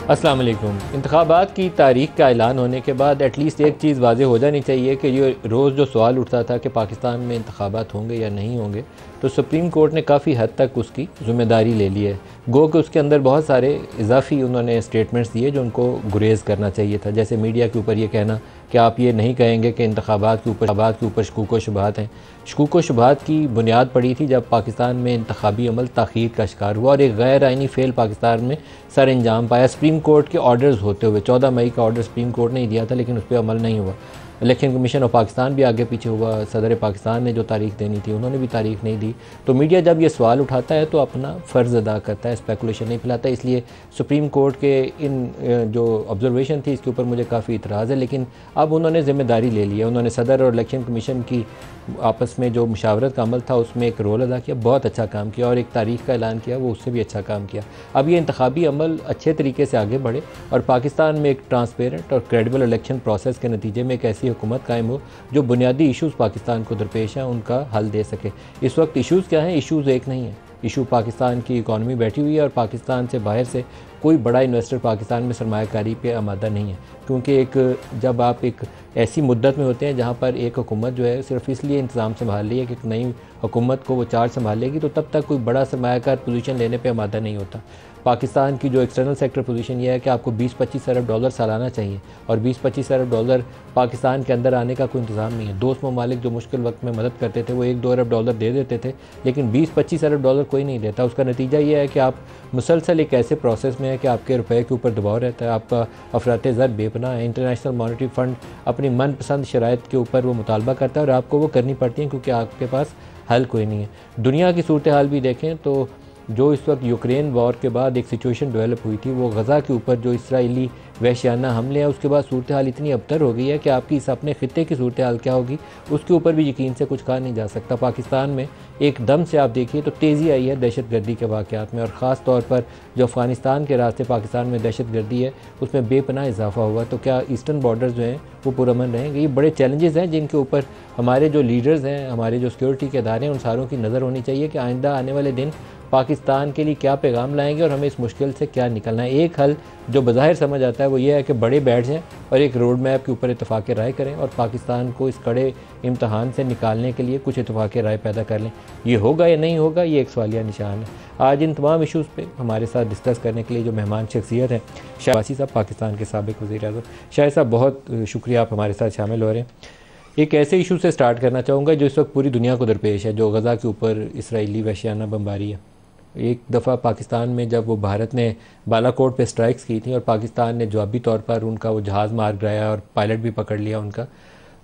अस्सलाम वालेकुम। इंतखाबात की तारीख का ऐलान होने के बाद एटलीस्ट एक चीज़ वाज़े हो जानी चाहिए कि ये रोज़ जो सवाल उठता था कि पाकिस्तान में इंतखाबात होंगे या नहीं होंगे, तो सुप्रीम कोर्ट ने काफ़ी हद तक उसकी ज़िम्मेदारी ले ली है। गो कि उसके अंदर बहुत सारे इजाफ़ी उन्होंने स्टेटमेंट्स दिए जो उनको गुरेज़ करना चाहिए था। जैसे मीडिया के ऊपर ये कहना कि आप ये नहीं कहेंगे कि इंतखाबात के ऊपर शकूक व शुबहात हैं। शकूक व शुबहात की बुनियाद पड़ी थी जब पाकिस्तान में इंतखाबी अमल ताख़ीर का शिकार हुआ और एक गैर आइनी फ़ेल पाकिस्तान में सर अंजाम पाया। सुप्रीम कोर्ट के ऑर्डर्स होते हुए 14 मई का ऑर्डर सुप्रीम कोर्ट ने ही दिया था, लेकिन उस पर अमल नहीं हुआ। इलेक्शन कमीशन ऑफ पाकिस्तान भी आगे पीछे हुआ। सदर पाकिस्तान ने जो तारीख देनी थी उन्होंने भी तारीख नहीं दी। तो मीडिया जब ये सवाल उठाता है तो अपना फ़र्ज़ अदा करता है, स्पेकुलेशन नहीं फैलाता। इसलिए सुप्रीम कोर्ट के इन जो ऑब्जर्वेशन थी इसके ऊपर मुझे काफ़ी इतराज़ है, लेकिन अब उन्होंने ज़िम्मेदारी ले ली है। उन्होंने सदर और इलेक्शन कमीशन की आपस में जो मुशावरत का अमल था उसमें एक रोल अदा किया, बहुत अच्छा काम किया, और एक तारीख का ऐलान किया, वो उससे भी अच्छा काम किया। अब ये इंतखाबी अमल अच्छे तरीके से आगे बढ़े और पाकिस्तान में एक ट्रांसपेरेंट और क्रेडिबल इलेक्शन प्रोसेस के नतीजे में एक ऐसी हुकूमत कायम हो जो बुनियादी इशूज़ पाकिस्तान को दरपेश हैं उनका हल दे सके। इस वक्त इशूज़ क्या हैं? इशूज़ एक नहीं है। इशू पाकिस्तान की इकॉनमी बैठी हुई है और पाकिस्तान से बाहर से कोई बड़ा इन्वेस्टर पाकिस्तान में सरमायाकारी पे आमादा नहीं है, क्योंकि जब आप एक ऐसी मुद्दत में होते हैं जहाँ पर एक हुकूमत जो है सिर्फ इसलिए इंतज़ाम संभाल रही है कि नई हुकूमत को वो चार्ज संभालेगी, तो तब तक कोई बड़ा सरमायाकार पोजीशन लेने पे आमादा नहीं होता। पाकिस्तान की जो एक्सटर्नल सेक्टर पोजीशन ये है कि आपको 20-25 अरब डॉलर सालाना चाहिए, और 20-25 अरब डॉलर पाकिस्तान के अंदर आने का कोई इंतज़ाम नहीं है। दोस्त ममालिक जो मुश्किल वक्त में मदद करते थे वो 1-2 अरब डॉलर दे देते थे, लेकिन 20-25 अरब डॉलर कोई नहीं देता। उसका नतीजा ये है कि आप मुसलसल एक ऐसे प्रोसेस में है कि आपके रुपए के ऊपर दबाव रहता है, आपका अफरात ज़र बेपनाह है। इंटरनेशनल मॉनेटरी फ़ंड अपनी मनपसंद शराइत के ऊपर वो मुतालबा करता है और आपको वो करनी पड़ती है क्योंकि आपके पास हल कोई नहीं है। दुनिया की सूरत हाल भी देखें तो जो इस वक्त यूक्रेन वॉर के बाद एक सिचुएशन डेवलप हुई थी, वो गज़ा के ऊपर जो इसराइली वहशियाना हमले हैं उसके बाद सूरत हाल इतनी अबतर हो गई है कि आपकी इस अपने ख़ित्ते की सूरत हाल क्या होगी उसके ऊपर भी यकीन से कुछ कहा नहीं जा सकता। पाकिस्तान में एकदम से आप देखिए तो तेज़ी आई है दहशत गर्दी के वाक़यात में, और ख़ास तौर पर जो अफ़गानिस्तान के रास्ते पाकिस्तान में दहशत गर्दी है उसमें बेपनाह इजाफा हुआ। तो क्या ईस्टर्न बॉर्डर्स जो हैं वो पुरअमन रहेंगे? ये बड़े चैलेंजेस हैं जिनके ऊपर हमारे जो लीडर्स हैं, हमारे जो सिक्योरिटी के अदारे हैं, उन सारों की नज़र होनी चाहिए कि आइंदा आने वाले दिन पाकिस्तान के लिए क्या पैगाम लाएंगे और हमें इस मुश्किल से क्या निकलना है। एक हल जो बज़ाहिर समझ आता है वो ये है कि बड़े बैठ जाएँ और एक रोड मैप के ऊपर इत्तफ़ाक़ राय करें और पाकिस्तान को इस कड़े इम्तहान से निकालने के लिए कुछ इत्तफ़ाक़ राय पैदा कर लें। ये होगा या नहीं होगा, ये एक सवालिया निशान है। आज इन तमाम इशूज़ पे हमारे साथ डिस्कस करने के लिए जो मेहमान शख्सियत हैं, शाहबाज़ साहब, पाकिस्तान के साबिक़ वज़ीर-ए-आज़म। शाह साहब, बहुत शुक्रिया आप हमारे साथ शामिल हो रहे हैं। एक ऐसे इशू से स्टार्ट करना चाहूँगा जो इस वक्त पूरी दुनिया को दरपेश है, जो गज़ा के ऊपर इसराइली वहशियाना बमबारी है। एक दफ़ा पाकिस्तान में जब वो भारत ने बालाकोट पे स्ट्राइक्स की थी और पाकिस्तान ने जवाबी तौर पर उनका वो जहाज़ मार गिराया और पायलट भी पकड़ लिया उनका,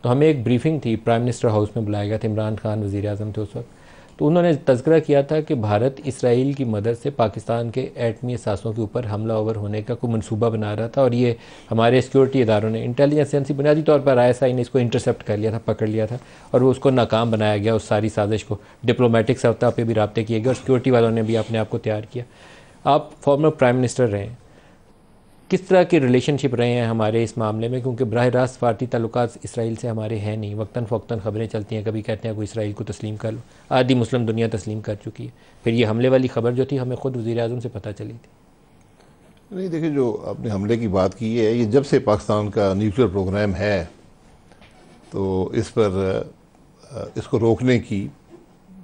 तो हमें एक ब्रीफिंग थी, प्राइम मिनिस्टर हाउस में बुलाया गया था, इमरान खान वज़ीर आज़म थे उस वक्त। तो उन्होंने तज़किरा किया था कि भारत इसराइल की मदद से पाकिस्तान के एटमी असासों के ऊपर हमला आवर होने का कोई मनसूबा बना रहा था, और ये हमारे सिक्योरिटी इदारों ने, इंटेलिजेंस एजेंसी बुनियादी तौर पर ISI ने इसको इंटरसेप्ट कर लिया था, पकड़ लिया था, और वो उसको नाकाम बनाया गया उस सारी साजिश को। डिप्लोमेटिक सतह पे भी राब्ते किए गए और सिक्योरिटी वालों ने भी अपने आप को तैयार किया। आप फॉर्मर प्राइम मिनिस्टर रहे, किस तरह की रिलेशनशिप रहे हैं हमारे इस मामले में? क्योंकि बराह रास्त फारती ताल्लुकात इसराइल से हमारे हैं नहीं, वक्तन फ़ौक्तन ख़बरें चलती हैं, कभी कहते हैं कोई इसराइल को तस्लीम कर लो, आधी मुस्लिम दुनिया तस्लीम कर चुकी है। फिर ये हमले वाली ख़बर जो थी हमें ख़ुद वज़ीर आज़म से पता चली थी। नहीं, देखिए, जो आपने हमले की बात की है, ये जब से पाकिस्तान का न्यूक्लियर प्रोग्राम है तो इस पर इसको रोकने की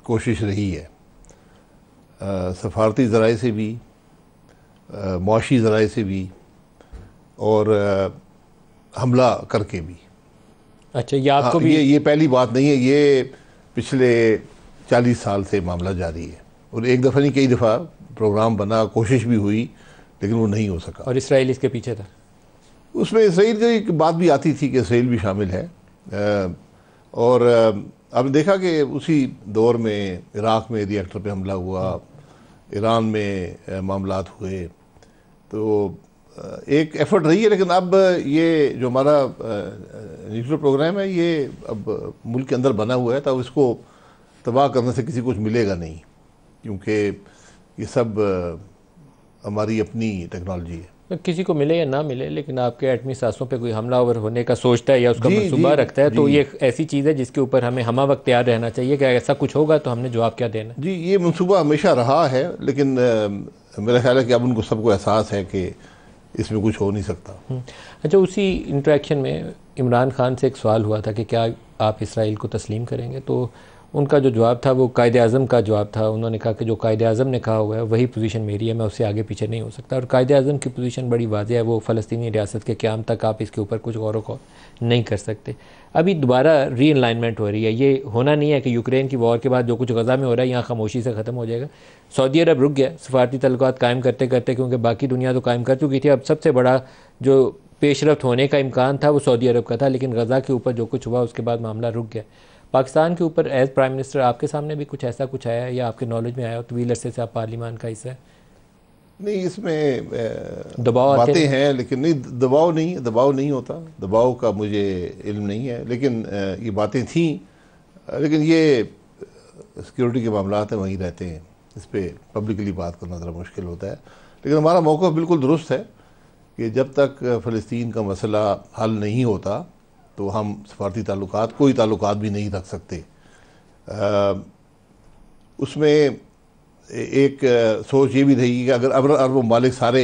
कोशिश रही है, सफारती ज़राए से भी, मुआशी ज़राए से भी, और हमला करके भी। अच्छा, ये आपको भी ये पहली बात नहीं है, ये पिछले 40 साल से मामला जारी है, और एक दफ़ा नहीं कई दफ़ा प्रोग्राम बना, कोशिश भी हुई, लेकिन वो नहीं हो सका। और इसराइल इसके पीछे था। उसमें इसराइल की एक बात भी आती थी कि इसराइल भी शामिल है, और आपने देखा कि उसी दौर में इराक़ में रिएक्टर पे हमला हुआ, ईरान में मामलात हुए, तो एक एफर्ट रही है। लेकिन अब ये जो हमारा न्यूक्लियर प्रोग्राम है, ये अब मुल्क के अंदर बना हुआ है, तो इसको तबाह करने से किसी को कुछ मिलेगा नहीं, क्योंकि ये सब हमारी अपनी टेक्नोलॉजी है। तो किसी को मिले या ना मिले, लेकिन आपके एटमी सासों पे कोई हमलावर होने का सोचता है या उसका मनसूबा रखता है, तो ये एक ऐसी चीज़ है जिसके ऊपर हमें हमा वक्त तैयार रहना चाहिए कि ऐसा कुछ होगा तो हमने जवाब क्या देना। जी, ये मनसूबा हमेशा रहा है, लेकिन मेरा ख्याल है कि अब उनको सबको एहसास है कि इसमें कुछ हो नहीं सकता। अच्छा, उसी इंटरेक्शन में इमरान खान से एक सवाल हुआ था कि क्या आप इसराइल को तस्लीम करेंगे, तो उनका जो जवाब था वो कायद-ए-आज़म का जवाब था। उन्होंने कहा कि जो कायद-ए-आज़म ने कहा हुआ है वही पोजीशन मेरी है, मैं उससे आगे पीछे नहीं हो सकता। और कायद-ए-आज़म की पोजीशन बड़ी वाज़ेह है, वो फ़लस्तीनी रियासत के क़याम तक आप इसके ऊपर कुछ गौर व नहीं कर सकते। अभी दोबारा री अलाइनमेंट हो रही है। ये होना नहीं है कि यूक्रेन की वॉर के बाद जो कुछ गज़ा में हो रहा है यहाँ खामोशी से ख़त्म हो जाएगा। सऊदी अरब रुक गया सफारती तल्लुकात कायम करते करते, क्योंकि बाकी दुनिया तो कायम कर चुकी थी। अब सबसे बड़ा जो पेशरफ्त होने का इम्कान था वो सऊदी अरब का था, लेकिन गज़ा के ऊपर जो कुछ हुआ उसके बाद मामला रुक गया। पाकिस्तान के ऊपर एज प्राइम मिनिस्टर आपके सामने भी कुछ ऐसा कुछ आया है या आपके नॉलेज में आया हो? तवील अरसे से आप पार्लियामान का हिस्सा है। नहीं, इसमें दबाव बातें हैं, लेकिन नहीं, दबाव नहीं होता, दबाव का मुझे इल्म नहीं है। लेकिन ये बातें थीं, लेकिन ये सिक्योरिटी के मामला हैं, वहीं रहते हैं, इस पर पब्लिकली बात करना ज़रा मुश्किल होता है। लेकिन हमारा मौक़िफ़ बिल्कुल दुरुस्त है कि जब तक फ़लस्तीन का मसला हल नहीं होता तो हम सफारती ताल्लुकात, कोई ताल्लुकात भी नहीं रख सकते। उसमें एक सोच ये भी रही कि अगर अरब ममालिक सारे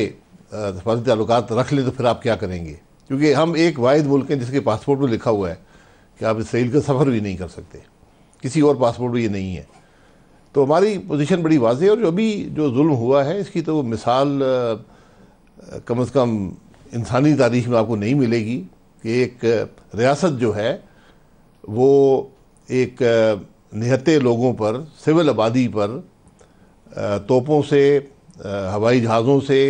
सफारती ताल्लुकात रख लें तो फिर आप क्या करेंगे, क्योंकि हम एक वाहिद मुल्क हैं जिसके पासपोर्ट में लिखा हुआ है कि आप इसराइल का सफ़र भी नहीं कर सकते, किसी और पासपोर्ट में ये नहीं है। तो हमारी पोजीशन बड़ी वाज़ेह है, और जो अभी जो जुल्म हुआ है इसकी तो मिसाल कम से कम इंसानी तारीख़ में आपको नहीं मिलेगी कि एक रियासत जो है वो एक निहत्ते लोगों पर, सिविल आबादी पर तोपों से, हवाई जहाज़ों से,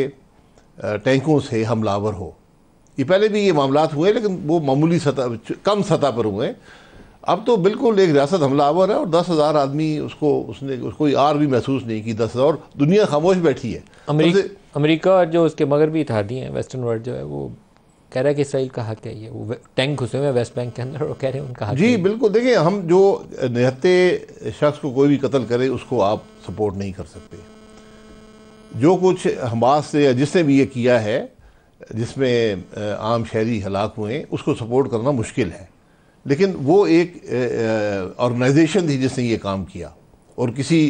टैंकों से हमलावर हो। ये पहले भी ये मामलात हुए, लेकिन वो मामूली सतह, कम सतह पर हुए। अब तो बिल्कुल एक रियासत हमलावर है और 10,000 आदमी उसने कोई आर भी महसूस नहीं की। 10,000 और दुनिया खामोश बैठी है। अमेरिका और जो उसके मगरबी इत्तेहादी हैं, वेस्टर्न वर्ल्ड जो है, वो कह रहा है कि इसराइल का हक है। ये वो टैंक घुसे हुए हैं वेस्ट बैंक के अंदर और कह रहे हैं उनका हक जी बिल्कुल। देखिए, हम जो निहत्ते शख्स को कोई भी कत्ल करे उसको आप सपोर्ट नहीं कर सकते। जो कुछ हमास से या जिसने भी ये किया है, जिसमें आम शहरी हलाक हुए, उसको सपोर्ट करना मुश्किल है। लेकिन वो एक ऑर्गेनाइजेशन थी जिसने ये काम किया और किसी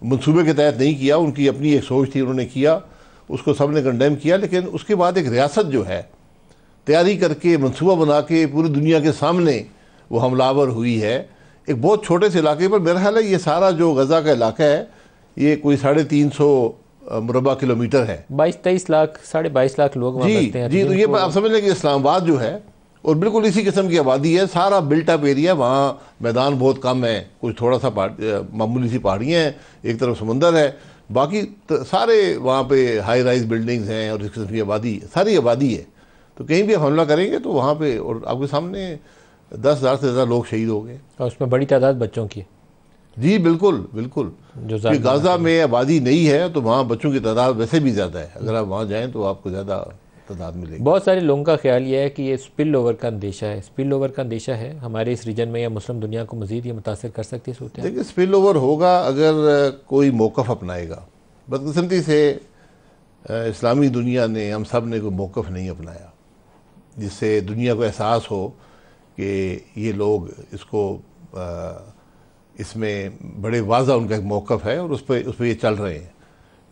मंसूबे के तहत नहीं किया। उनकी अपनी एक सोच थी, उन्होंने किया, उसको सब ने कंडेम किया। लेकिन उसके बाद एक रियासत जो है तैयारी करके, मंसूबा बना के पूरी दुनिया के सामने वो हमलावर हुई है एक बहुत छोटे से इलाके पर। मेरा ख्याल है ये सारा जो गज़ा का इलाका है ये कोई 350 मुरबा किलोमीटर है। 22-23 लाख, 22.5 लाख लोग वहाँ बसते हैं। जी, तो ये आप समझ लें कि इस्लामाबाद जो है और बिल्कुल इसी किस्म की आबादी है, सारा बिल्ट अप एरिया, वहाँ मैदान बहुत कम है, कुछ थोड़ा सा मामूली सी पहाड़ियाँ हैं, एक तरफ समुंदर है, बाकी सारे वहाँ पे हाई राइज बिल्डिंग्स हैं और इस किस्म की आबादी, सारी आबादी है। तो कहीं भी आप हमला करेंगे तो वहाँ पे, और आपके सामने 10,000 से ज़्यादा लोग शहीद हो गए और उसमें बड़ी तादाद बच्चों की। जी बिल्कुल बिल्कुल। जो गाज़ा में आबादी नहीं है तो वहाँ बच्चों की तादाद वैसे भी ज़्यादा है। अगर आप वहाँ जाएँ तो आपको ज़्यादा तादाद मिलेगी। बहुत सारे लोगों का ख्याल ये है कि ये स्पिल ओवर का अंदेशा है। स्पिल ओवर का अंदेशा है हमारे इस रीजन में या मुस्लिम दुनिया को मज़ीद ये मुतासर कर सकती है सूरत। देखिए, स्पिल ओवर होगा अगर कोई मौक़िफ़ अपनाएगा। बदकिस्मती से इस्लामी दुनिया ने, हम सब ने कोई मौक़िफ़ नहीं अपनाया जिससे दुनिया को एहसास हो कि ये लोग इसको इसमें बड़े वाज़ा उनका एक मौक़िफ़ है और उस पर ये चल रहे हैं।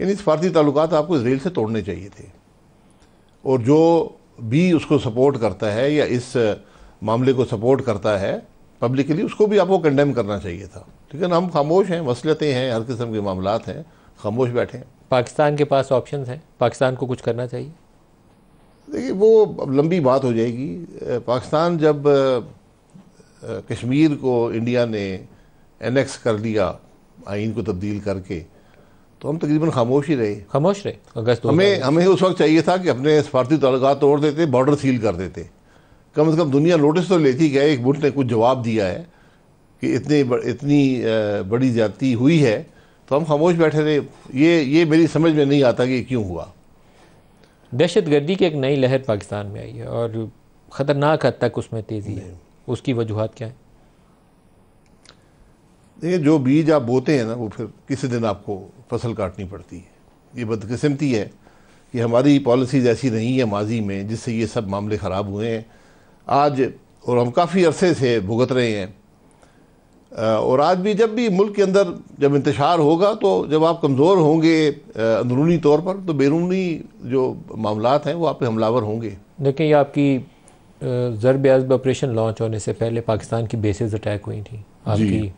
यानी सफारती ताल्लुकात आपको इसराइल से तोड़ने चाहिए थे, और जो भी उसको सपोर्ट करता है या इस मामले को सपोर्ट करता है पब्लिकली, उसको भी आपको कंडेम करना चाहिए था। लेकिन हम खामोश हैं, मसलतें हैं, हर किस्म के मामलात हैं, खामोश बैठे हैं। पाकिस्तान के पास ऑप्शंस हैं, पाकिस्तान को कुछ करना चाहिए। देखिए, वो अब लंबी बात हो जाएगी। पाकिस्तान जब कश्मीर को इंडिया ने एनेक्स कर लिया आइन को तब्दील करके, तो हम तकरीबन खामोश ही रहे। अगस्त हमें उस वक्त चाहिए था कि अपने सफारती ताल्लुकात तोड़ देते, बॉर्डर सील कर देते। कम से कम दुनिया नोटिस तो लेती कि एक मुल्क ने कुछ जवाब दिया है कि इतनी बड़ी ज्यादती हुई है, तो हम खामोश बैठे रहे। ये मेरी समझ में नहीं आता कि क्यों हुआ। दहशत गर्दी की एक नई लहर पाकिस्तान में आई है और ख़तरनाक हद तक उसमें तेज़ी है। उसकी वजूहात क्या है? देखिए, जो बीज आप बोते हैं ना, वो फिर किसी दिन आपको फसल काटनी पड़ती है। ये बदकिस्मती है कि हमारी पॉलिसीज़ ऐसी रही है माजी में, जिससे ये सब मामले ख़राब हुए हैं आज, और हम काफ़ी अरसे से भुगत रहे हैं। और आज भी जब भी मुल्क के अंदर जब इंतशार होगा, तो जब आप कमज़ोर होंगे अंदरूनी तौर पर, तो बैरूनी जो मामलात हैं वो आप पे हमलावर होंगे। देखिए, ये आपकी ज़रब अज़ब ऑपरेशन लॉन्च होने से पहले पाकिस्तान की बेसेस अटैक हुई थी, आपकी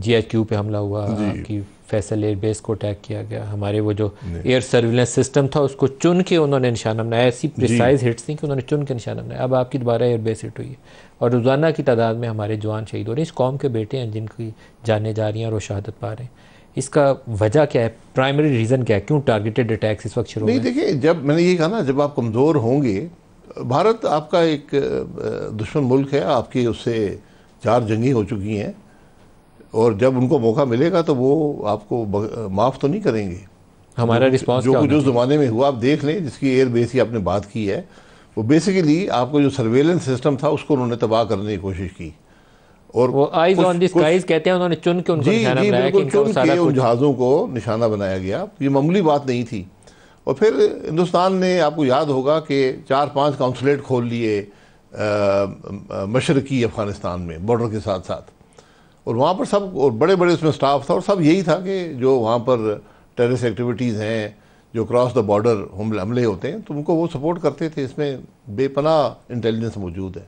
GHQ पे हमला हुआ, आपकी फैसल एयर बेस को अटैक किया गया, हमारे वो जो एयर सर्विलेंस सिस्टम था उसको चुन के उन्होंने निशाना बनाया, ऐसी प्रिसाइज हिट्स थी कि उन्होंने चुन के निशाना बनाया। अब आपकी दोबारा एयर बेस हिट हुई है और रोज़ाना की तादाद में हमारे जवान शहीद हो रहे हैं। इस कौम के बेटे हैं जिनकी जानें जा रही हैं और वो शहादत पा रहे हैं। इसका वजह क्या है, प्राइमरी रीज़न क्या है, क्यों टारगेटेड अटैक्स इस वक्त शुरू नहीं, देखिए, जब मैंने ये कहा ना, जब आप कमज़ोर होंगे, भारत आपका एक दुश्मन मुल्क है, आपकी उससे 4 जंगें हो चुकी हैं, और जब उनको मौका मिलेगा तो वो आपको माफ़ तो नहीं करेंगे। हमारा रिस्पॉन्स जो कुछ उस ज़माने में हुआ आप देख लें, जिसकी एयर बेस की आपने बात की है, वो बेसिकली आपको जो सर्वेलेंस सिस्टम था उसको उन्होंने तबाह करने की कोशिश की। और वो आइज ऑन द स्काइज कहते हैं, उन्होंने चुन के उनको निशाना बनाया कि चुन के उन जहाज़ों को निशाना बनाया गया। ये मामूली बात नहीं थी। और फिर हिंदुस्तान ने, आपको याद होगा कि 4-5 काउंसलेट खोल लिए मशरकी अफ़गानिस्तान में, बॉर्डर के साथ साथ, और वहाँ पर सब, और बड़े बड़े उसमें स्टाफ था, और सब यही था कि जो वहाँ पर टेररिस्ट एक्टिविटीज़ हैं, जो क्रॉस द बॉर्डर हमले होते हैं, तो उनको वो सपोर्ट करते थे। इसमें बेपनाह इंटेलिजेंस मौजूद है।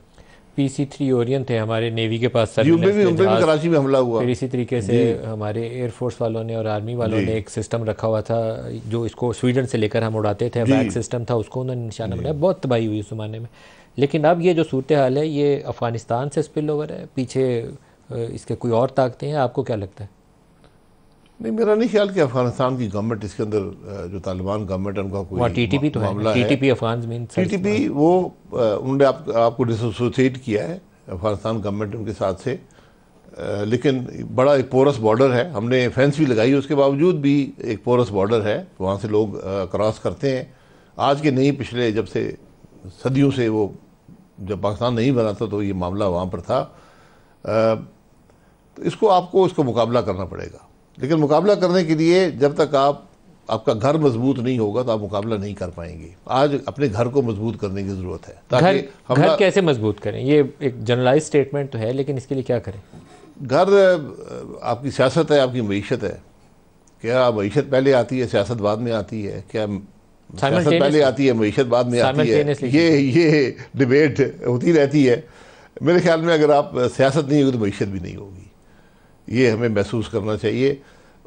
PC-3 ओरियन थे हमारे नेवी के पास, भी कराची में हमला हुआ। फिर इसी तरीके से हमारे एयरफोर्स वालों ने और आर्मी वालों ने एक सिस्टम रखा हुआ था जो इसको स्वीडन से लेकर हम उड़ाते थे, वैक सिस्टम था, उसको उन्होंने निशाना बनाया। बहुत तबाही हुई उस ज़माने में। लेकिन अब ये जो सूरत हाल है, ये अफ़गानिस्तान से स्पिल ओवर है, पीछे इसके कोई और ताकतें हैं, आपको क्या लगता है? नहीं, मेरा नहीं ख्याल कि अफगानिस्तान की गवर्नमेंट, इसके अंदर जो तालिबान गवर्नमेंट है, उनका कोई TTP तो है, TTP अफगान मीन TTP, वो उन्होंने आपको डिसोसिएट किया है अफगानिस्तान गवर्नमेंट उनके साथ से। लेकिन बड़ा एक पोरस बॉर्डर है, हमने फेंस भी लगाई, उसके बावजूद भी एक पोरस बॉर्डर है, वहाँ से लोग क्रॉस करते हैं। आज के नहीं, पिछले जब से सदियों से, वो जब पाकिस्तान नहीं बना था तो ये मामला वहाँ पर था। तो इसको मुकाबला करना पड़ेगा। लेकिन मुकाबला करने के लिए जब तक आपका घर मजबूत नहीं होगा तो आप मुकाबला नहीं कर पाएंगे। आज अपने घर को मजबूत करने की ज़रूरत है। ताकि घर कैसे मजबूत करें? ये एक जनरलाइज स्टेटमेंट तो है, लेकिन इसके लिए क्या करें? घर आपकी सियासत है, आपकी मईशत है। क्या मईशत पहले आती है, सियासत बाद में आती है? क्या सियासत पहले आती है, मईशत बाद में आती है? ये डिबेट होती रहती है। मेरे ख्याल में अगर आप सियासत नहीं होगी तो मईशत भी नहीं होगी। ये हमें महसूस करना चाहिए।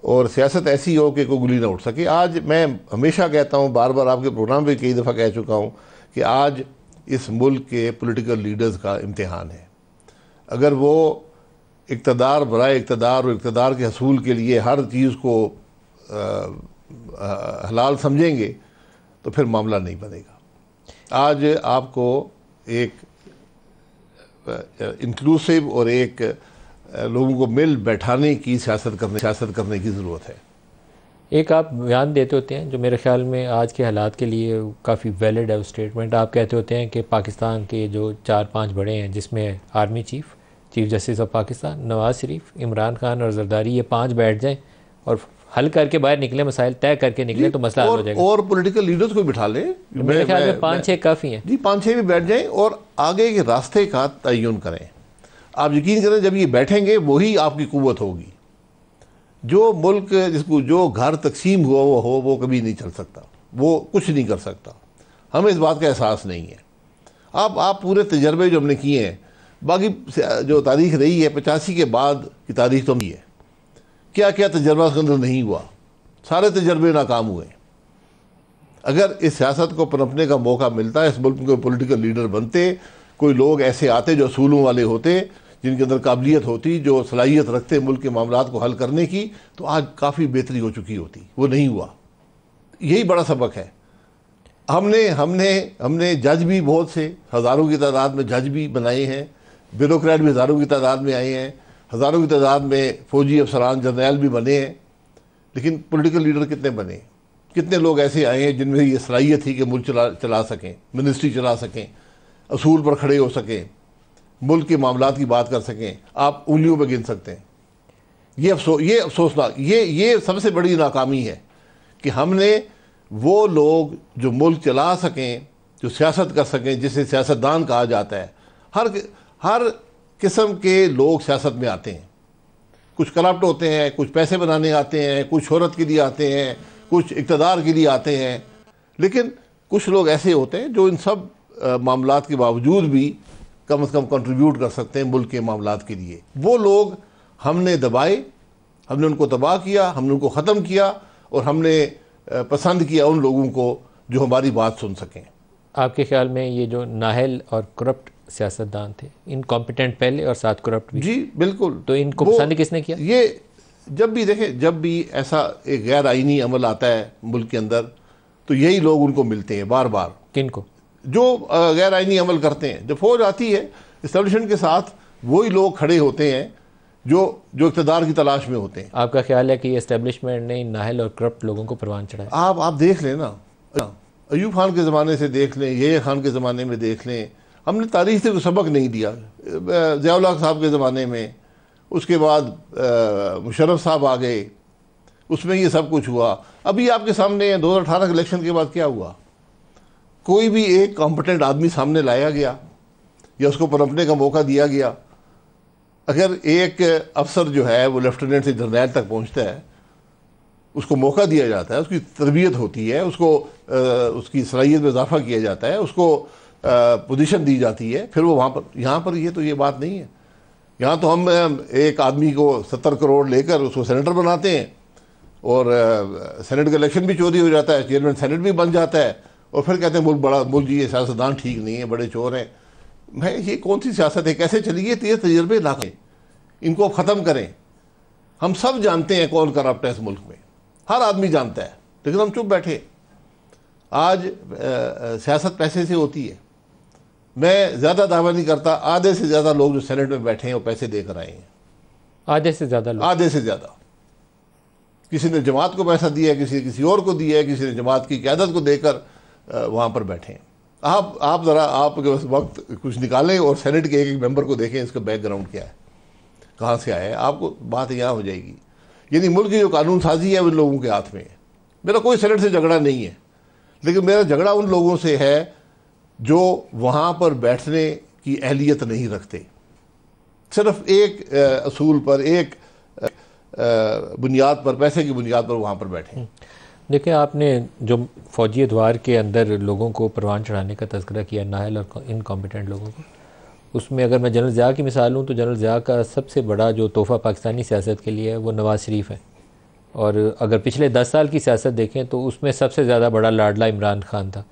और सियासत ऐसी हो कि कोई गुली ना उठ सके। आज मैं हमेशा कहता हूँ, बार बार आपके प्रोग्राम में कई दफ़ा कह चुका हूँ कि आज इस मुल्क के पॉलिटिकल लीडर्स का इम्तिहान है। अगर वो इक़्तिदार बराए इक़्तिदार और इक़्तिदार के हसूल के लिए हर चीज़ को हलाल समझेंगे तो फिर मामला नहीं बनेगा। आज आपको एक इंक्लूसिव और एक लोगों को मिल बैठाने की सियासत करने की ज़रूरत है। एक आप बयान देते होते हैं जो मेरे ख्याल में आज के हालात के लिए काफ़ी वैलिड है स्टेटमेंट। आप कहते होते हैं कि पाकिस्तान के जो 4-5 बड़े हैं, जिसमें army chief justice of Pakistan Nawaz Sharif, Imran Khan और जरदारी, ये 5 बैठ जाएं और हल करके बाहर निकले, मसाइल तय करके निकले तो मसला हल हो जाएगा। और पॉलिटिकल लीडर्स को बिठा लें, मेरे ख्याल में 5-6 काफ़ी हैं जी। 5-6 भी बैठ जाएं और आगे के रास्ते का तयन करें। आप यकीन करें, जब ये बैठेंगे वही आपकी कुव्वत होगी। जो मुल्क जिसको जो घर तकसीम हुआ हो वो कभी नहीं चल सकता, वो कुछ नहीं कर सकता। हमें इस बात का एहसास नहीं है। आप पूरे तजर्बे जो हमने किए हैं, बाकी जो तारीख रही है 85 के बाद की तारीख तो नहीं है, क्या क्या तजर्बा उसके अंदर नहीं हुआ, सारे तजर्बे नाकाम हुए। अगर इस सियासत को पनपने का मौका मिलता है, इस मुल्क के पॉलिटिकल लीडर बनते, कोई लोग ऐसे आते जो असूलों वाले होते, जिनके अंदर काबिलियत होती, जो सलाहियत रखते मुल्क के मामलात को हल करने की, तो आज काफ़ी बेहतरी हो चुकी होती। वो नहीं हुआ। यही बड़ा सबक है। हमने जज भी बहुत से हज़ारों की तादाद में जज भी बनाए हैं, ब्यूरोक्रेट भी हज़ारों की तादाद में आए हैं, हज़ारों की तादाद में फ़ौजी अफसरान जर्नैल भी बने हैं। लेकिन पॉलिटिकल लीडर कितने बने? कितने लोग ऐसे आए हैं जिनमें ये सलाहियत थी कि मुल्क चला सकें, मिनिस्ट्री चला सकें, असूल पर खड़े हो सकें, मुल्क के मामलात की बात कर सकें? आप उंगलियों पर गिन सकते हैं। ये अफसोसनाक, ये सबसे बड़ी नाकामी है कि हमने वो लोग जो मुल्क चला सकें, जो सियासत कर सकें, जिसे सियासतदान कहा जाता है, हर किस्म के लोग सियासत में आते हैं। कुछ करप्ट होते हैं, कुछ पैसे बनाने आते हैं, कुछ शोहरत के लिए आते हैं, कुछ इक़्तिदार के लिए आते हैं, लेकिन कुछ लोग ऐसे होते हैं जो इन सब मामलात के बावजूद भी कम से कम कंट्रीब्यूट कर सकते हैं मुल्क के मामलात के लिए। वो लोग हमने दबाए, हमने उनको तबाह किया, हमने उनको ख़त्म किया और हमने पसंद किया उन लोगों को जो हमारी बात सुन सकें। आपके ख्याल में ये जो नाहल और करप्ट सियासतदान थे, इनकॉम्पिटेंट पहले और साथ करप्ट भी? जी बिल्कुल। तो इनको पसंद किसने किया? ये जब भी देखें, जब भी ऐसा एक गैर आईनी अमल आता है मुल्क के अंदर, तो यही लोग उनको मिलते हैं बार बार। किनको? जो गैर आईनी अमल करते हैं। जब फौज आती है इस्टेब्लिशमेंट के साथ, वही लोग खड़े होते हैं जो इक़्तिदार की तलाश में होते हैं। आपका ख्याल है कि इस्टेब्लिशमेंट ने नाहल और करप्ट लोगों को परवान चढ़ाया? आप देख लें ना, अयूब खान के ज़माने से देख लें, ये खान के ज़माने में देख लें, हमने तारीख से कोई सबक नहीं दिया। ज़िया-उल हक साहब के ज़माने में, उसके बाद मुशर्रफ साहब आ गए, उसमें ये सब कुछ हुआ। अभी आपके सामने 2018 के इलेक्शन के बाद क्या हुआ? कोई भी एक कॉम्पिटेंट आदमी सामने लाया गया या उसको पनपने का मौका दिया गया? अगर एक अफसर जो है वो लेफ्टिनेंट से जर्नैल तक पहुंचता है, उसको मौका दिया जाता है, उसकी तरबियत होती है, उसको उसकी सलाहियत में इजाफा किया जाता है, उसको पोजीशन दी जाती है, फिर वो वहाँ पर, यहाँ पर ये बात नहीं है। यहाँ तो हम एक आदमी को 70 करोड़ लेकर उसको सेनेटर बनाते हैं और सेनेट का इलेक्शन भी चोरी हो जाता है, चेयरमैन सेनेट भी बन जाता है, और फिर कहते हैं मुल्क जी ये सियासतदान ठीक नहीं है, बड़े चोर हैं। भाई ये कौन सी सियासत है? कैसे चलिए? ये तजर्बे लाके इनको ख़त्म करें। हम सब जानते हैं कौन करप्ट है इस मुल्क में, हर आदमी जानता है, लेकिन हम चुप बैठे। आज सियासत पैसे से होती है। मैं ज़्यादा दावा नहीं करता, आधे से ज़्यादा लोग जो सेनेट में बैठे हैं वो पैसे देकर आए हैं। आधे से ज़्यादा लोग? आधे से ज़्यादा। किसी ने जमात को पैसा दिया है, किसी और को दिया है, किसी ने जमात की क़यादत को देकर वहाँ पर बैठे हैं। आप ज़रा आपके वक्त कुछ निकालें और सेनेट के एक मेंबर को देखें, इसका बैकग्राउंड क्या है, कहाँ से आया है, आपको बात यहाँ हो जाएगी। यानी मुल्क की जो कानून साजी है उन लोगों के हाथ में है। मेरा कोई सेनेट से झगड़ा नहीं है, लेकिन मेरा झगड़ा उन लोगों से है जो वहाँ पर बैठने की अहलियत नहीं रखते, सिर्फ एक असूल पर, एक बुनियाद पर, पैसे की बुनियाद पर वहाँ पर बैठे। देखिए, आपने जो फौजी अदवार के अंदर लोगों को परवान चढ़ाने का तज़किरा किया, नाहल और इनकॉम्पिटेंट लोगों को, उसमें अगर मैं जनरल ज़िया की मिसाल लूँ तो जनरल ज़िया का सबसे बड़ा जो तोहफ़ा पाकिस्तानी सियासत के लिए है वो नवाज़ शरीफ है। और अगर पिछले 10 साल की सियासत देखें तो उसमें सबसे ज़्यादा बड़ा लाडला इमरान खान था।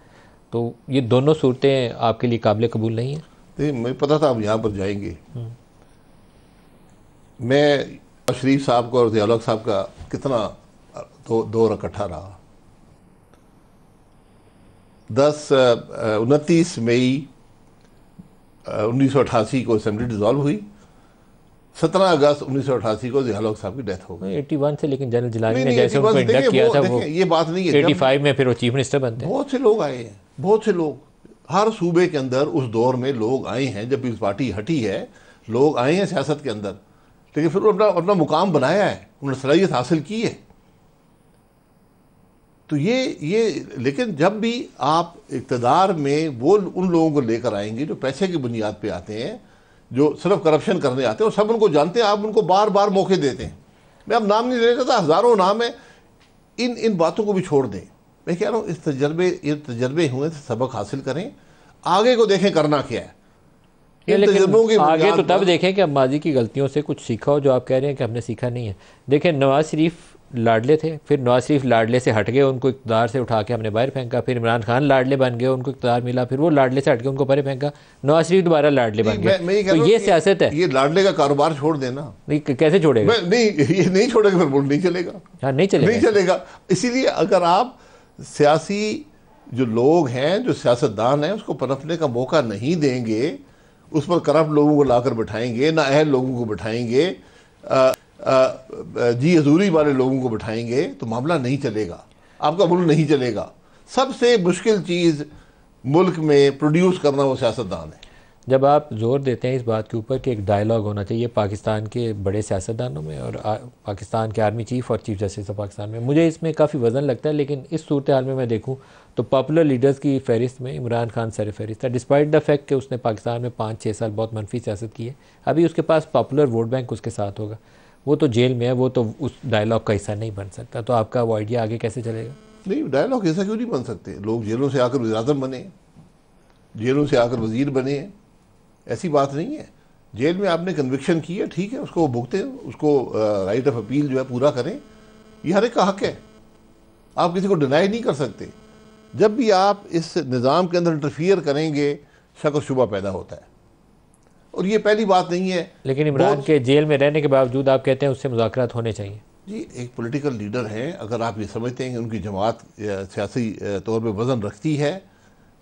तो ये दोनों सूरतें आपके लिए काबिल कबूल नहीं हैं? नहीं, मुझे पता था आप यहाँ पर जाएंगे। मैं शरीफ साहब को और ज़िया-उल हक साहब का कितना दौर इकट्ठा रहा। 29 मई 1988 को असेंबली डिज़ोल्व हुई, 17 अगस्त 1988 को ज़िया-उल हक साहब की डेथ हो गई। 81 से, लेकिन जनरल जिलानी ने जैसे उनको इंडक्ट किया था वो ये बात नहीं है। 85 में फिर वो चीफ मिनिस्टर बनते हैं। बहुत से लोग आए हैं, बहुत से लोग हर सूबे के अंदर उस दौर में लोग आए हैं। जब पीपल्स पार्टी हटी है, लोग आए हैं सियासत के अंदर, लेकिन फिर अपना मुकाम बनाया है, उन्होंने सलाहियत हासिल की है। तो ये लेकिन जब भी आप इक़्तिदार में वो उन लोगों को लेकर आएंगे जो पैसे की बुनियाद पे आते हैं, जो सिर्फ करप्शन करने आते हैं, और सब उनको जानते हैं, आप उनको बार बार मौके देते हैं। मैं अब नाम नहीं लेना चाहता, हज़ारों नाम है। इन बातों को भी छोड़ दें। मैं कह रहा हूँ ये तजर्बे हुए तो सबक हासिल करें, आगे को देखें करना क्या है। आगे तो तब देखें कि अब माजी की गलतियों से कुछ सीखा हो, जो आप कह रहे हैं कि हमने सीखा नहीं है। देखें, नवाज शरीफ लाडले थे, फिर नवाज शरीफ लाडले से हट गए, उनको इक़्तिदार से उठा के हमने बाहर फेंका। फिर इमरान खान लाडले बन गए, उनको इक़्तिदार मिला, फिर वो लाडले से हट के उनको बाहर फेंका। नवाज शरीफ दोबारा लाडले बन गए। तो ये सियासत है। ये लाडले का कारोबार छोड़ देना। नहीं, कैसे छोड़ेगा? नहीं, ये नहीं छोड़ेगा, फिर मुल्क नहीं चलेगा। हाँ, नहीं चलेगा। इसीलिए अगर आप सियासी जो लोग हैं, जो सियासतदान हैं, उसको पनपने का मौका नहीं देंगे, उस पर करप्ट लोगों को लाकर बिठाएंगे, ना अहल लोगों को बिठाएंगे, जी हजूरी वाले लोगों को बिठाएंगे, तो मामला नहीं चलेगा, आपका मुल्क नहीं चलेगा। सबसे मुश्किल चीज़ मुल्क में प्रोड्यूस करना वो सियासतदान है। जब आप जोर देते हैं इस बात के ऊपर कि एक डायलॉग होना चाहिए पाकिस्तान के बड़े सियासतदानों में और पाकिस्तान के आर्मी चीफ और चीफ जस्टिस ऑफ पाकिस्तान में, मुझे इसमें काफ़ी वज़न लगता है। लेकिन इस सूरत हाल में मैं देखूँ तो पॉपुलर लीडर्स की फहरिस्त में इमरान खान सर फहरिस्त है, डिस्पाइट द फैक्ट कि उसने पाकिस्तान में 5-6 साल बहुत मनफी सियासत की है। अभी उसके पास पॉपुलर वोट बैंक उसके साथ होगा। वो तो जेल में है, वो तो उस डायलॉग का हिस्सा नहीं बन सकता, तो आपका वो आइडिया आगे कैसे चलेगा? नहीं, डायलॉग ऐसा क्यों नहीं बन सकते? लोग जेलों से आकर वज़ीर-ए-आज़म बने, जेलों से आकर वज़ीर बने, ऐसी बात नहीं है। जेल में आपने कन्विक्शन की है, ठीक है, उसको भुगतें, उसको राइट ऑफ अपील जो है पूरा करें, ये हर एक का हक है, आप किसी को डिनाई नहीं कर सकते। जब भी आप इस निज़ाम के अंदर इंटरफियर करेंगे, शक और शुबा पैदा होता है, और ये पहली बात नहीं है। लेकिन इमरान के जेल में रहने के बावजूद आप कहते हैं उससे मुज़ाकरात होने चाहिए। जी, एक पॉलिटिकल लीडर हैं, अगर आप ये समझते हैं कि उनकी जमात सियासी तौर पे वज़न रखती है,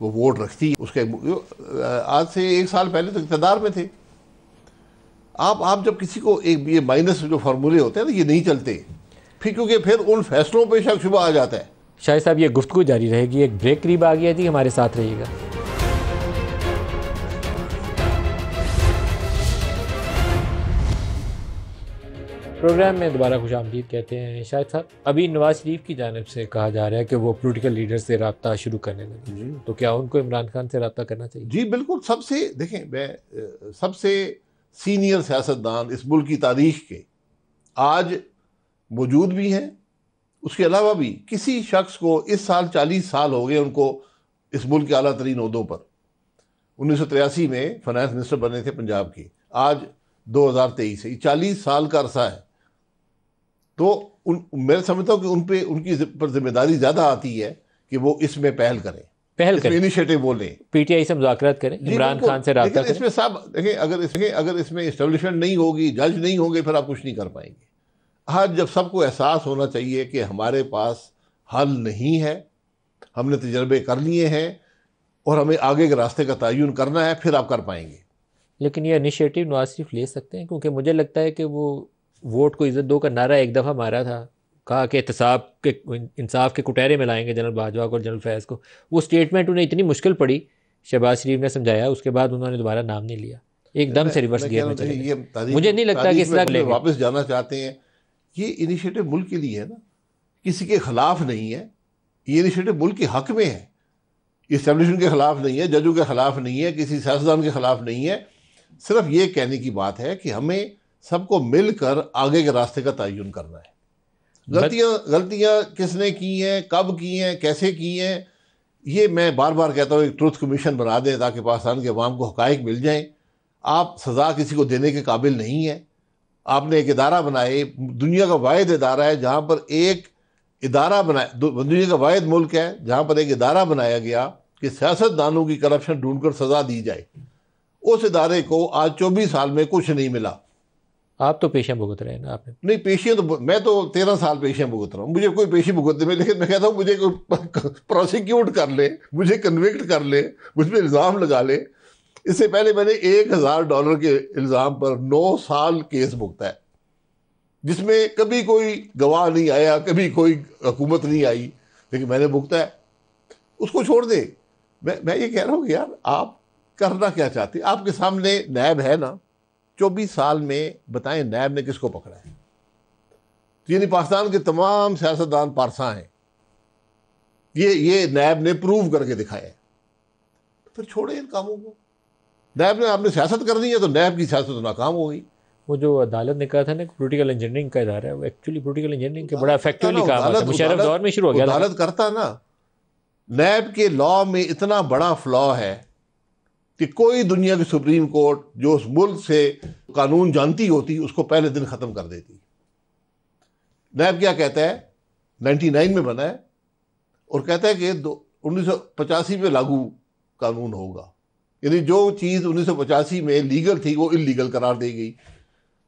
वो वोट रखती है, उसके आज से 1 साल पहले तो इक़्तिदार में थे। आप जब किसी को एक ये माइनस जो फार्मूले होते हैं ना, ये नहीं चलते फिर, क्योंकि फिर उन फैसलों पे शक शुबा आ जाता है। शाहिद साहब, ये गुफ्तगू जारी रहेगी, एक ब्रेक करीब आ गया जी, हमारे साथ रहिएगा। प्रोग्राम में दोबारा खुशामदीद कहते हैं। शाहिद साहब, अभी नवाज शरीफ की जानिब से कहा जा रहा है कि वो पॉलिटिकल लीडर से रब्ता शुरू करने लगे, तो क्या उनको इमरान खान से रब्ता करना चाहिए? जी बिल्कुल। सबसे देखें, मैं सबसे सीनियर सियासतदान इस मुल्क की तारीख के आज मौजूद भी हैं, उसके अलावा भी किसी शख्स को इस साल 40 साल हो गए उनको इस मुल्क के आला तरीन ओहदों पर। 1983 में फाइनेंस मिनिस्टर बने थे पंजाब के, आज 2023 है, 40 साल का अरसा है। तो मैं समझता हूँ कि उनकी पर जिम्मेदारी ज़्यादा आती है कि वो इसमें पहल करें, इनिशिएटिव बोलें, पीटीआई से मुज़ाकरात करें, इमरान खान से रब्ता करें। इसमें सब देखें, अगर इसमें इस्टेब्लिशमेंट नहीं होगी, जज नहीं होंगे, फिर आप कुछ नहीं कर पाएंगे। आज जब सबको एहसास होना चाहिए कि हमारे पास हल नहीं है, हमने तजर्बे कर लिए हैं और हमें आगे के रास्ते का तयन करना है, फिर आप कर पाएंगे। लेकिन ये इनिशिएटिव नवाज शरीफ ले सकते हैं, क्योंकि मुझे लगता है कि वो वोट को इज़्ज़त दो का नारा एक दफ़ा मारा था, कहा कि एहतसाब के इंसाफ के कुटहरे में लाएंगे जनरल बाजवा को और जनरल फैज़ को। वो स्टेटमेंट उन्हें इतनी मुश्किल पड़ी, शहबाज शरीफ ने समझाया, उसके बाद उन्होंने दोबारा नाम नहीं लिया, एकदम से रिवर्स गियर में चले गए। मुझे नहीं लगता कि इस तरह वापस जाना चाहते हैं। ये इनिशिएटिव मुल्क के लिए है ना, किसी के खिलाफ नहीं है, ये इनिशिएटिव मुल्क के हक में है, इस्टेब्लिशमेंट के खिलाफ नहीं है, जजों के खिलाफ नहीं है, किसी सियासतदान के खिलाफ नहीं है। सिर्फ ये कहने की बात है कि हमें सबको मिलकर आगे के रास्ते का तयन करना है। गलतियां किसने की हैं, कब की हैं, कैसे की हैं, ये मैं बार बार कहता हूँ, एक ट्रुथ कमीशन बना दें ताकि पाकिस्तान के अवाम को हकाइक मिल जाएं। आप सज़ा किसी को देने के काबिल नहीं है। आपने एक इदारा बनाए, दुनिया का वाहिद इदारा है जहाँ पर एक इदारा बनाया, दुनिया का वाहिद मुल्क है जहाँ पर एक इदारा बनाया गया कि सियासतदानों की करप्शन ढूंढकर सज़ा दी जाए। उस इदारे को आज 24 साल में कुछ नहीं मिला। आप तो पेशियां भुगत रहे हैं ना? आपने नहीं, पेशियां तो मैं तो 13 साल पेशियां भुगत रहा हूँ, मुझे कोई पेशी भुगतने में, लेकिन मैं कहता हूँ मुझे कोई प्रोसिक्यूट कर ले, मुझे कन्विक्ट कर ले, मुझ पर इल्ज़ाम लगा ले। इससे पहले मैंने $1000 के इल्ज़ाम पर 9 साल केस भुगता है, जिसमें कभी कोई गवाह नहीं आया, कभी कोई हुकूमत नहीं आई, लेकिन मैंने भुगता है। उसको छोड़ दे। मैं ये कह रहा हूँ कि यार आप करना क्या चाहते हैं? आपके सामने नैब है ना, 24 साल में बताएं नैब ने किसको पकड़ा है? यानी पाकिस्तान के तमाम सियासतदान पारसा हैं, ये नैब ने प्रूव करके दिखाया है। तो फिर छोड़े इन कामों को। नैब ने आपने सियासत कर दी है तो नैब की सियासत तो नाकाम हो गई। वो जो अदालत ने कहा था ना पॉलिटिकल इंजीनियरिंग का इदारा है, वो एक्चुअली पॉलिटिकल इंजीनियरिंग के बड़ा इफेक्टिवली काम है। मुशर्रफ दौर में शुरू हो गया, अदालत करता ना। नैब के लॉ में इतना बड़ा फ्लॉ है कि कोई दुनिया की सुप्रीम कोर्ट जो उस मुल्क से कानून जानती होती उसको पहले दिन ख़त्म कर देती। नैब क्या कहता है? 99 में बना है और कहता है कि 1985 में लागू कानून होगा, यानी जो चीज़ 1985 में लीगल थी वो इलीगल करार दी गई।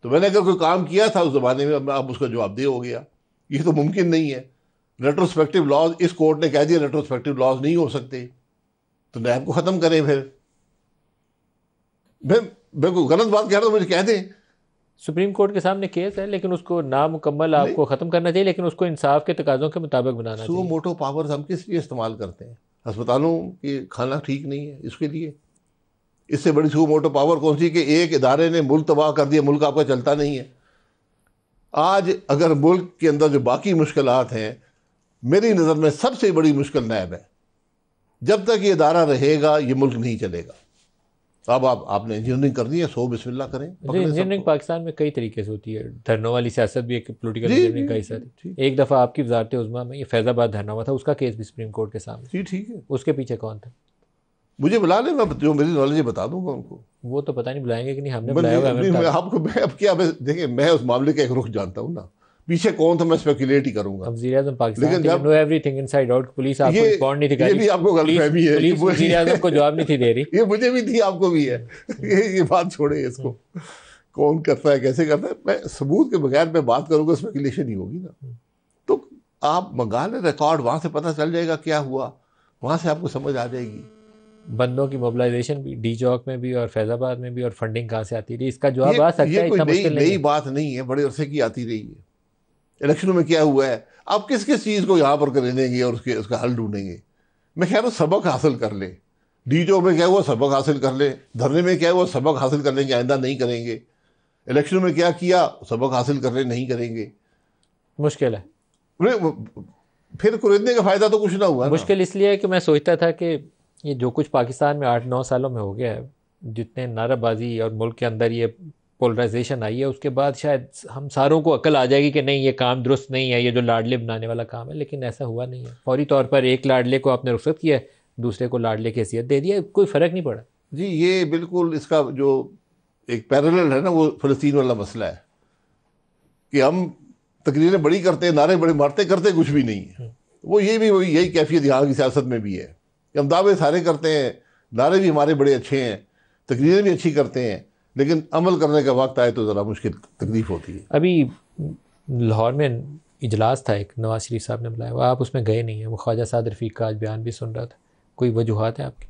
तो मैंने अगर कोई काम किया था उस ज़माने में, अब उसका जवाबदेह हो गया। ये तो मुमकिन नहीं है। रेट्रोस्पेक्टिव लॉज, इस कोर्ट ने कह दिया रेट्रोस्पेक्टिव लॉज नहीं हो सकते, तो नैब को ख़त्म करें। फिर मैं कोई गलत बात कह रहा हूँ, मुझे कह दें। सुप्रीम कोर्ट के सामने केस है, लेकिन उसको नामुकम्मल आपको ख़त्म करना चाहिए, लेकिन उसको इंसाफ के तकाज़ों के मुताबिक बनाना चाहिए। सो मोटो पावर्स हम किस लिए इस्तेमाल करते हैं? अस्पतालों की खाना ठीक नहीं है इसके लिए। इससे बड़ी सो मोटो पावर कौन सी कि एक इदारे ने मुल्क तबाह कर दिया, मुल्क आपका चलता नहीं है। आज अगर मुल्क के अंदर जो बाकी मुश्किलात हैं, मेरी नज़र में सबसे बड़ी मुश्किल नैब है। जब तक ये इदारा रहेगा ये मुल्क नहीं चलेगा। अब आपने इंजीनियरिंग करनी है, सो बिस्मिल्लाह करें। इंजीनियरिंग पाकिस्तान में कई तरीके से होती है, धरनों वाली सियासत भी एक पोलिटिकल इंजीनियरिंग का हिस्सा थी। एक दफ़ा आपकी वजारत उज़्मा में ये फैज़ाबाद धरना हुआ था, उसका केस भी सुप्रीम कोर्ट के सामने। जी ठीक है, उसके पीछे कौन था? मुझे बुला ले, मैं जो मेरी नॉलेज है बता दूंगा उनको। वो तो पता नहीं बुलाएंगे कि नहीं, हमने बुलाया हुआ है। मैं अब क्या, देखिए मैं उस मामले का एक रुख जानता हूँ ना, पीछे कौन था मैं स्पेकुलेट ही करूंगा। वज़ीर आज़म पाकिस्तान के know everything inside out, police आपको रिस्पॉन्ड नहीं थी कर रही। ये भी आपको गलतफहमी है, पुलिस वज़ीर आज़म को जवाब नहीं थी दे रही। ये मुझे भी थी, आपको भी है। ये बात छोड़े इसको, कौन करता है कैसे करता है, मैं सबूत के बगैर मैं बात करूंगा, स्पेकुलेशन ही होगी ना। तो आप मंगा लें रिकॉर्ड, वहां से पता चल जाएगा क्या हुआ, वहां से आपको समझ आ जाएगी। बंदों की मोबिलाइजेशन भी डी चौक में भी और फैजाबाद में भी, और फंडिंग कहाँ से आती रही, इसका जवाब आ सकता है। इतना मुश्किल नहीं, नई बात नहीं है, बड़े अरसे की आती रही है। इलेक्शनों में क्या हुआ है, आप किस किस चीज़ को यहाँ पर कर देंगे और उसका हल ढूंढेंगे। मैं कह रहा हूँ सबक हासिल कर ले। डी चौक में क्या हुआ, सबक हासिल कर ले। धरने में क्या हुआ, सबक हासिल कर लेंगे, आइंदा नहीं करेंगे। इलेक्शन में क्या किया, सबक हासिल कर ले, नहीं करेंगे। मुश्किल है, फिर कुरेदने का फायदा तो कुछ ना हुआ। मुश्किल इसलिए है कि मैं सोचता था कि ये जो कुछ पाकिस्तान में 8-9 सालों में हो गया है, जितने नाराबाजी और मुल्क के अंदर ये पोलराइजेशन आई है, उसके बाद शायद हम सारों को अकल आ जाएगी कि नहीं ये काम दुरुस्त नहीं है, ये जो लाडले बनाने वाला काम है। लेकिन ऐसा हुआ नहीं है। फौरी तौर पर एक लाडले को आपने रुखसत किया, दूसरे को लाडले की हैसियत दे दिया, कोई फ़र्क नहीं पड़ा। जी ये बिल्कुल इसका जो एक पैरेलल है ना, वो फ़लस्तीन वाला मसला है कि हम तकरीरें बड़ी करते हैं, नारे बड़े मारते, करते कुछ भी नहीं है। वो ये भी वही यही कैफियत यहाँ की सियासत में भी है कि हम दावे सारे करते हैं, नारे भी हमारे बड़े अच्छे हैं, तकरीरें भी अच्छी करते हैं, लेकिन अमल करने का वक्त आए तो ज़रा मुश्किल तकलीफ होती है। अभी लाहौर में इजलास था एक, नवाज शरीफ साहब ने बुलाया हुआ, आप उसमें गए नहीं हैं। वो ख्वाजा साद रफ़ीक का आज बयान भी सुन रहा था। कोई वजूहत है आपकी?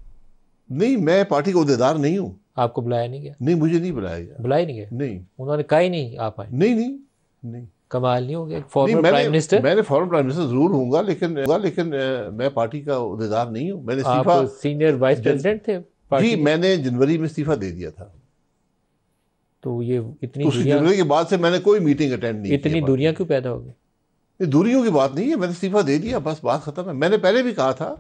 नहीं, मैं पार्टी का उहदेदार नहीं हूँ। आपको बुलाया नहीं गया? नहीं, मुझे नहीं बुलाया गया। बुलाया नहीं गया? नहीं, उन्होंने कहा ही नहीं आप आए? नहीं नहीं नहीं। कमाल नहीं हो गया? Former prime minister. मैंने फॉर्मर प्राइम मिनिस्टर जरूर हूँगा, लेकिन मैं पार्टी का उहदेदार नहीं हूँ। मैंने आप सीनियर वाइस प्रेसिडेंट थे जी, मैंने जनवरी में इस्तीफा दे दिया था। तो ये इतनी जनवरी के बाद से मैंने कोई मीटिंग अटेंड नहीं की। इतनी दूरियां क्यों पैदा हो गई? दूरियों की बात नहीं है, मैंने इस्तीफा दे दिया, बस बात खत्म है। मैंने पहले भी कहा था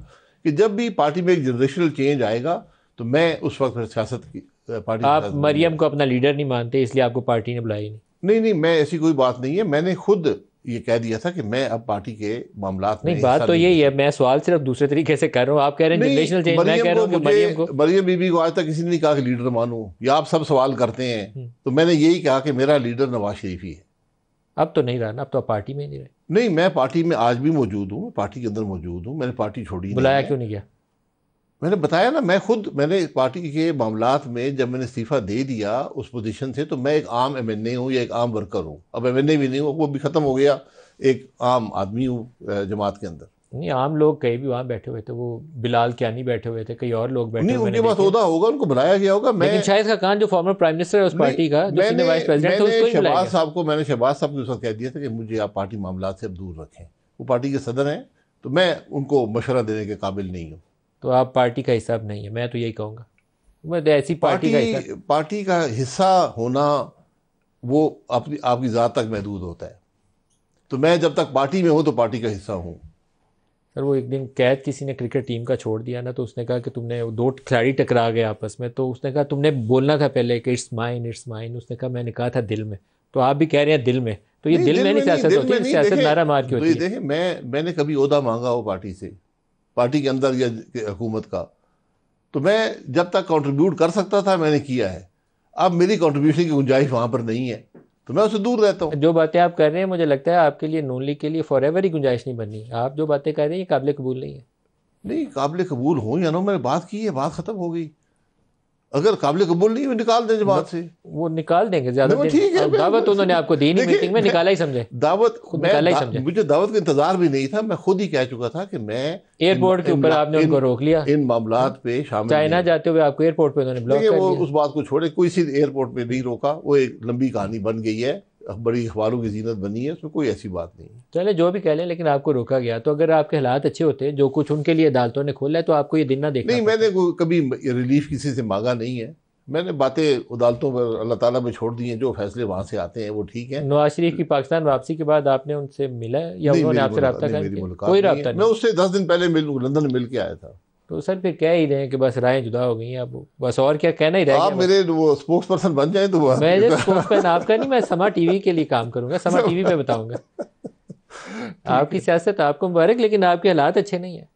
कि जब भी पार्टी में एक जनरेशनल चेंज आएगा तो मैं उस वक्त सियासत की पार्टी। आप मरियम को अपना लीडर नहीं मानते, इसलिए आपको पार्टी ने बुलाई नहीं? नहीं, मैं ऐसी कोई बात नहीं है। मैंने खुद ये कह दिया था कि मैं अब पार्टी के मामलात में नहीं, बात तो यही है। मैं सवाल सिर्फ दूसरे तरीके से कर रहा हूँ। आप कह रहे हैं जनरेशनल चेंज, मैं कह रहा हूँ कि मरियम बीबी को आज तक किसी ने नहीं कहा कि लीडर मानूं, या आप सब सवाल करते हैं। तो मैंने यही कहा कि मेरा लीडर नवाज शरीफ ही है। अब तो नहीं रहा ना, अब तो आप पार्टी में नहीं रहे। नहीं, मैं पार्टी में आज भी मौजूद हूँ, पार्टी के अंदर मौजूद हूँ। मैंने पार्टी छोड़ी। बुलाया क्यों नहीं गया? मैंने बताया ना, मैंने पार्टी के मामलात में जब मैंने इस्तीफा दे दिया उस पोजीशन से, तो मैं एक आम MNA हूँ या एक आम वर्कर हूँ। अब MNA भी नहीं हूँ, वो भी ख़त्म हो गया, एक आम आदमी हूँ जमात के अंदर। नहीं, आम लोग कहीं भी वहाँ बैठे हुए थे, वो बिलाल कियानी बैठे हुए थे, कई और लोग बैठे हुए। उनके पास ओहदा होगा, उनको बुलाया गया होगा। लेकिन शाहिद खान जो फॉर्मर प्राइम मिनिस्टर है उस पार्टी का, जो सीनियर वाइस प्रेसिडेंट था, उसको ही बुलाया गया। मैंने शहबाज साहब को उस वक्त कह दिया था कि मुझे आप पार्टी मामलात से अब दूर रखें। वो पार्टी के सदर हैं, तो मैं उनको मशवरा देने के काबिल नहीं हूँ। तो आप पार्टी का हिस्सा नहीं है, मैं तो यही कहूँगा। मैं ऐसी पार्टी का हिस्सा होना वो आपकी ज़ात तक महदूद होता है। तो मैं जब तक पार्टी में हूँ तो पार्टी का हिस्सा हूँ। सर, वो एक दिन कैद किसी ने क्रिकेट टीम का छोड़ दिया ना, तो उसने कहा कि तुमने, दो खिलाड़ी टकरा गए आपस में, तो उसने कहा तुमने बोलना था पहले कि इट्स माइन इट्स माइन। उसने कहा मैंने कहा था दिल में। तो आप भी कह रहे हैं दिल में, तो ये दिल में नहीं सियासत होती है, सियासत नारा मार के होती है। देखें, मैंने कभी ओहदा मांगा हो पार्टी से, पार्टी के अंदर या हुकूमत का, तो मैं जब तक कंट्रीब्यूट कर सकता था मैंने किया है। अब मेरी कंट्रीब्यूशन की गुंजाइश वहाँ पर नहीं है, तो मैं उससे दूर रहता हूँ। जो बातें आप कर रहे हैं, मुझे लगता है आपके लिए, नून लीग के लिए फॉरएवर ही गुंजाइश नहीं बननी। आप जो बातें कर रहे हैं ये काबिल कबूल नहीं है। नहीं, काबिल कबूल हो या ना, मैंने बात की है, बात खत्म हो गई। अगर काबिल कबूल नहीं, निकाल दें जमात से। वो निकाल देंगे, ज्यादा ठीक है। दावत उन्होंने आपको दी नहीं, मीटिंग में निकाला ही समझे। दावत निकाला ही समझे। मुझे दावत का इंतजार भी नहीं था। मैं खुद ही कह चुका था कि मैं एयरपोर्ट के ऊपर आपने उनको रोक लिया, इन मामलात पे शामिल। चाइना जाते हुए आपको एयरपोर्ट पे उन्होंने ब्लॉक कर दिया। वो उस बात को छोड़े, कोई सी एयरपोर्ट पे नहीं रोका। वो एक लंबी कहानी बन गई है, बड़ी अखबारों की जीनत बनी है, उसमें कोई ऐसी बात नहीं है। चले जो भी कह लें, लेकिन आपको रोका गया। तो अगर आपके हालात अच्छे होते, जो कुछ उनके लिए अदालतों ने खोला है, तो आपको ये दिन ना देखना। नहीं, मैंने कभी रिलीफ किसी से मांगा नहीं है। मैंने बातें अदालतों पर अल्लाह ताला में छोड़ दी हैं। जो फैसले वहाँ से आते हैं वो ठीक है। नवाज शरीफ की पाकिस्तान वापसी के बाद आपने उनसे मिला या उन्होंने आपसे रब्ता किया? कोई रब्ता नहीं। मैं उससे 10 दिन पहले लंदन मिल के आया था। तो सर फिर कह ही रहे हैं कि बस राहें जुदा हो गई हैं, अब बस और क्या कहना ही रह आप गया। मेरे वो स्पोक्स पर्सन बन जाए तो मैं स्पोक्स पर्सन आपका नहीं, मैं समा टीवी के लिए काम करूंगा, समा टीवी पे बताऊंगा। आपकी सियासत आपको मुबारक, लेकिन आपके हालात अच्छे नहीं है।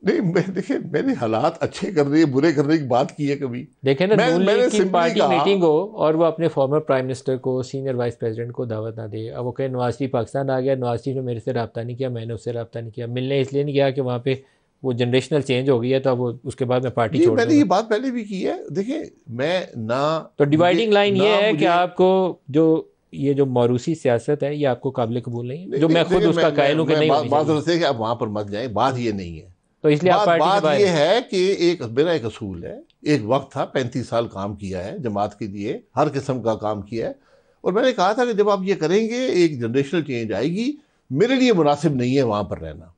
नहीं, देखिए मैंने हालात अच्छे करने बुरे करने की बात की है कभी? देखे ना, नून लीग की पार्टी कहा, मीटिंग हो और वो अपने फॉर्मर प्राइम मिनिस्टर को, सीनियर वाइस प्रेसिडेंट को दावत ना दे। अब वो कहे नवाज शरीफ पाकिस्तान आ गया, नवाज शरीफ ने मेरे से रब्ता नहीं किया, मैंने उससे रब्ता नहीं किया। मिलने इसलिए नहीं गया कि वहाँ पे वो जनरेशनल चेंज हो गई है, तो अब वो उसके बाद मैं पार्टी छोड़ मैंने ये बात पहले भी की है। देखिए मैं ना, तो डिवाइडिंग लाइन ये है कि आपको जो ये जो मौरूसी सियासत है ये आपको काबिल कबूल नहीं है, जो मैं खुद उसका कायल हूँ कि नहीं होनी चाहिए। बात कि आप वहाँ पर मत जाए, बात ये नहीं है। तो इसलिए आप पार्टी बात ये है कि मेरा एक असूल है, एक वक्त था 35 साल काम किया है जमात के लिए, हर किस्म का काम किया है, और मैंने कहा था कि जब आप ये करेंगे एक जनरेशनल चेंज आएगी, मेरे लिए मुनासिब नहीं है वहाँ पर रहना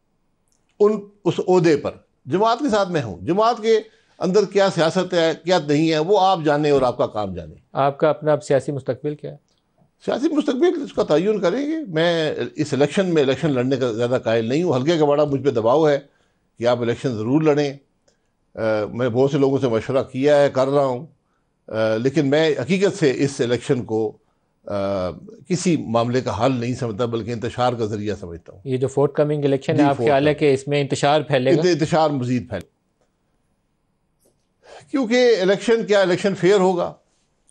उस ओहदे पर। जमात के साथ मैं हूँ, जमात के अंदर क्या सियासत है क्या नहीं है वो आप जाने और आपका काम जाने। आपका अपना सियासी मुस्तकबिल क्या है? सियासी मुस्तकबिल इसका तयन करेंगे। मैं इस इलेक्शन में इलेक्शन लड़ने का ज़्यादा कायल नहीं हूँ। हल्के का बड़ा मुझ पर दबाव है कि आप इलेक्शन ज़रूर लड़ें। मैं बहुत से लोगों से मशवरा किया है, कर रहा हूँ, लेकिन मैं हकीकत से इस इलेक्शन को किसी मामले का हल नहीं समझता, बल्कि इंतशार का जरिया समझता हूँ। ये जो फोर्थ कमिंग इलेक्शन है, आपके ख्याल है कि इसमें इंतशार फैलेगा? इंतशार मजीद फैले, क्योंकि इलेक्शन क्या, इलेक्शन फेयर होगा।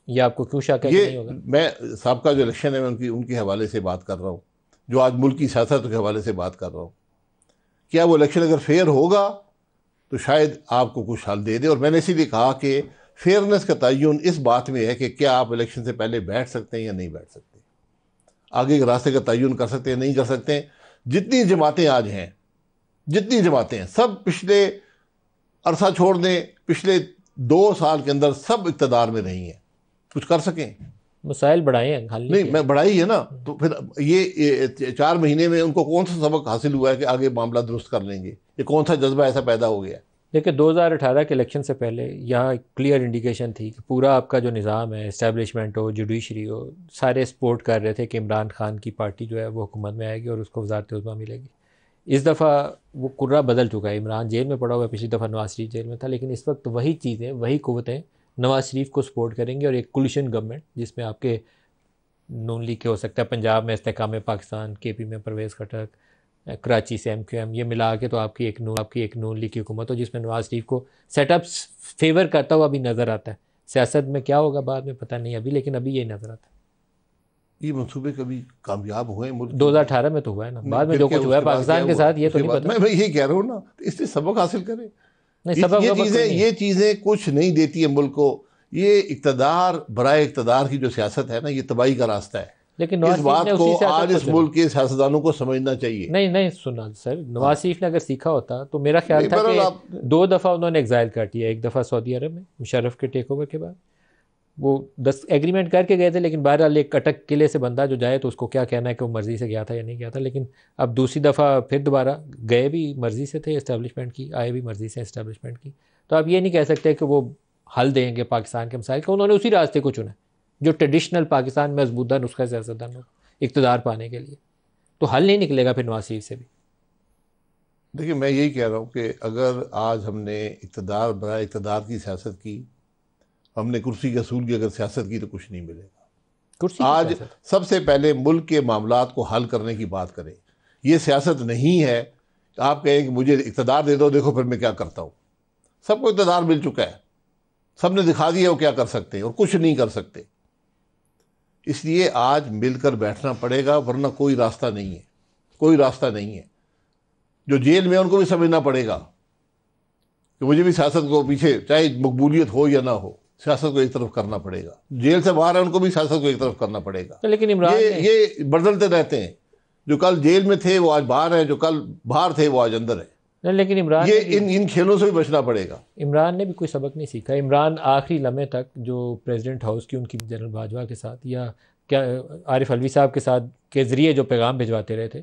ये आपको क्यों शक है कि नहीं होगा? मैं साहब जो इलेक्शन है मैं उनके हवाले से बात कर रहा हूँ, जो आज मुल्क की सियासत के हवाले से बात कर रहा हूँ। क्या वो इलेक्शन अगर फेयर होगा तो शायद आपको कुछ हल दे दे। और मैंने इसीलिए कहा कि फेयरनेस का तयन इस बात में है कि क्या आप इलेक्शन से पहले बैठ सकते हैं या नहीं बैठ सकते, आगे के रास्ते का तयन कर सकते हैं नहीं कर सकते हैं। जितनी जमातें आज हैं, जितनी जमातें हैं, सब पिछले अरसा छोड़ दें, पिछले 2 साल के अंदर सब इक़्तिदार में रही हैं, कुछ कर सकें। मसाइल बढ़ाए हैं, हल नहीं मैं बढ़ाई है ना, तो फिर ये 4 महीने में उनको कौन सा सबक हासिल हुआ है कि आगे मामला दुरुस्त कर लेंगे? ये कौन सा जज्बा ऐसा पैदा हो गया? देखिए 2018 के इलेक्शन से पहले यहाँ क्लियर इंडिकेशन थी कि पूरा आपका जो निज़ाम है, इस्टेब्लिशमेंट हो, जुडिशरी हो, सारे सपोर्ट कर रहे थे कि इमरान खान की पार्टी जो है वो हुकूमत में आएगी और उसको वज़ारत उज़्मा मिलेगी। इस दफ़ा वो कुर्रा बदल चुका है। इमरान जेल में पड़ा हुआ है, पिछली दफ़ा नवाज शरीफ जेल में था, लेकिन इस वक्त वही चीज़ें, वही कुव्वतें नवाज शरीफ को सपोर्ट करेंगे और एक कोलिशन गवर्नमेंट जिसमें आपके नून लीग के हो सकता है, पंजाब में इस्तेकाम पाकिस्तान, KP में परवेज़ खटक, कराची से MQM, ये मिला के तो आपकी एक नून लीग की हुकूमत हो जिसमें नवाज शरीफ को सेटअप फेवर करता हुआ भी नज़र आता है। सियासत में क्या होगा बाद में पता नहीं अभी, लेकिन अभी यही नज़र आता है। ये मंसूबे कभी कामयाब हुए? 2018 में तो हुआ है ना, बाद में जो कुछ हुआ है पाकिस्तान के साथ ये तो नहीं पता। मैं यही कह रहा हूँ ना, इसलिए सबक हासिल करें। ये चीज़ें कुछ नहीं देती है मुल्क को। ये इक़्तिदार बराए इक़्तिदार की जो सियासत है ना, ये तबाही का रास्ता है। लेकिन इस बात को आज इस मुल्क के सियासतदानों को समझना चाहिए। नहीं सुना सर, नवाज शरीफ ने अगर सीखा होता तो मेरा ख्याल था कि 2 दफ़ा उन्होंने एग्जाइल कर दिया। एक दफ़ा सऊदी अरब में मुशर्रफ के टेक ओवर के बाद वो 10 एग्रीमेंट करके गए थे, लेकिन बहरहाल एक कटक किले से बंदा जो जाए तो उसको क्या कहना है कि वो मर्ज़ी से गया था या नहीं गया था। लेकिन अब दूसरी दफ़ा फिर दोबारा गए भी मर्ज़ी से थे इस्टेब्लिशमेंट की, आए भी मर्ज़ी से इस्टेब्लिशमेंट की। तो आप ये नहीं कह सकते कि वो हल देंगे पाकिस्तान के मसाइल का। उन्होंने उसी रास्ते को चुना जो ट्रेडिशनल पाकिस्तान में मजबूदा नुस्खा सियासतदान हो इक़्तिदार पाने के लिए। तो हल नहीं निकलेगा फिर नवाज शरीफ से भी। देखिए मैं यही कह रहा हूँ कि अगर आज हमने इक़्तिदार बराए इक़्तिदार की सियासत की, हमने कुर्सी के असूल की अगर सियासत की, तो कुछ नहीं मिलेगा। आज सबसे पहले मुल्क के मामलात को हल करने की बात करें। ये सियासत नहीं है आप कहें कि मुझे इक़्तिदार दे दो, देखो फिर मैं क्या करता हूँ। सबको इक़्तिदार मिल चुका है, सबने दिखा दिया वो क्या कर सकते हैं और कुछ नहीं कर सकते। इसलिए आज मिलकर बैठना पड़ेगा, वरना कोई रास्ता नहीं है, कोई रास्ता नहीं है। जो जेल में उनको भी समझना पड़ेगा कि मुझे भी सियासत को पीछे, चाहे मकबूलियत हो या ना हो, सियासत को एक तरफ करना पड़ेगा। जेल से बाहर है उनको भी सियासत को एक तरफ करना पड़ेगा। लेकिन इमरान ये बदलते रहते हैं। जो कल जेल में थे वो आज बाहर है, जो कल बाहर थे वो आज अंदर है। लेकिन इमरान ये इन खेलों से भी बचना पड़ेगा। इमरान ने भी कोई सबक नहीं सीखा। इमरान आखिरी लम्हे तक जो प्रेसिडेंट हाउस की उनकी जनरल बाजवा के साथ या क्या आरिफ अलवी साहब के साथ के ज़रिए जो पैगाम भिजवाते रहे थे,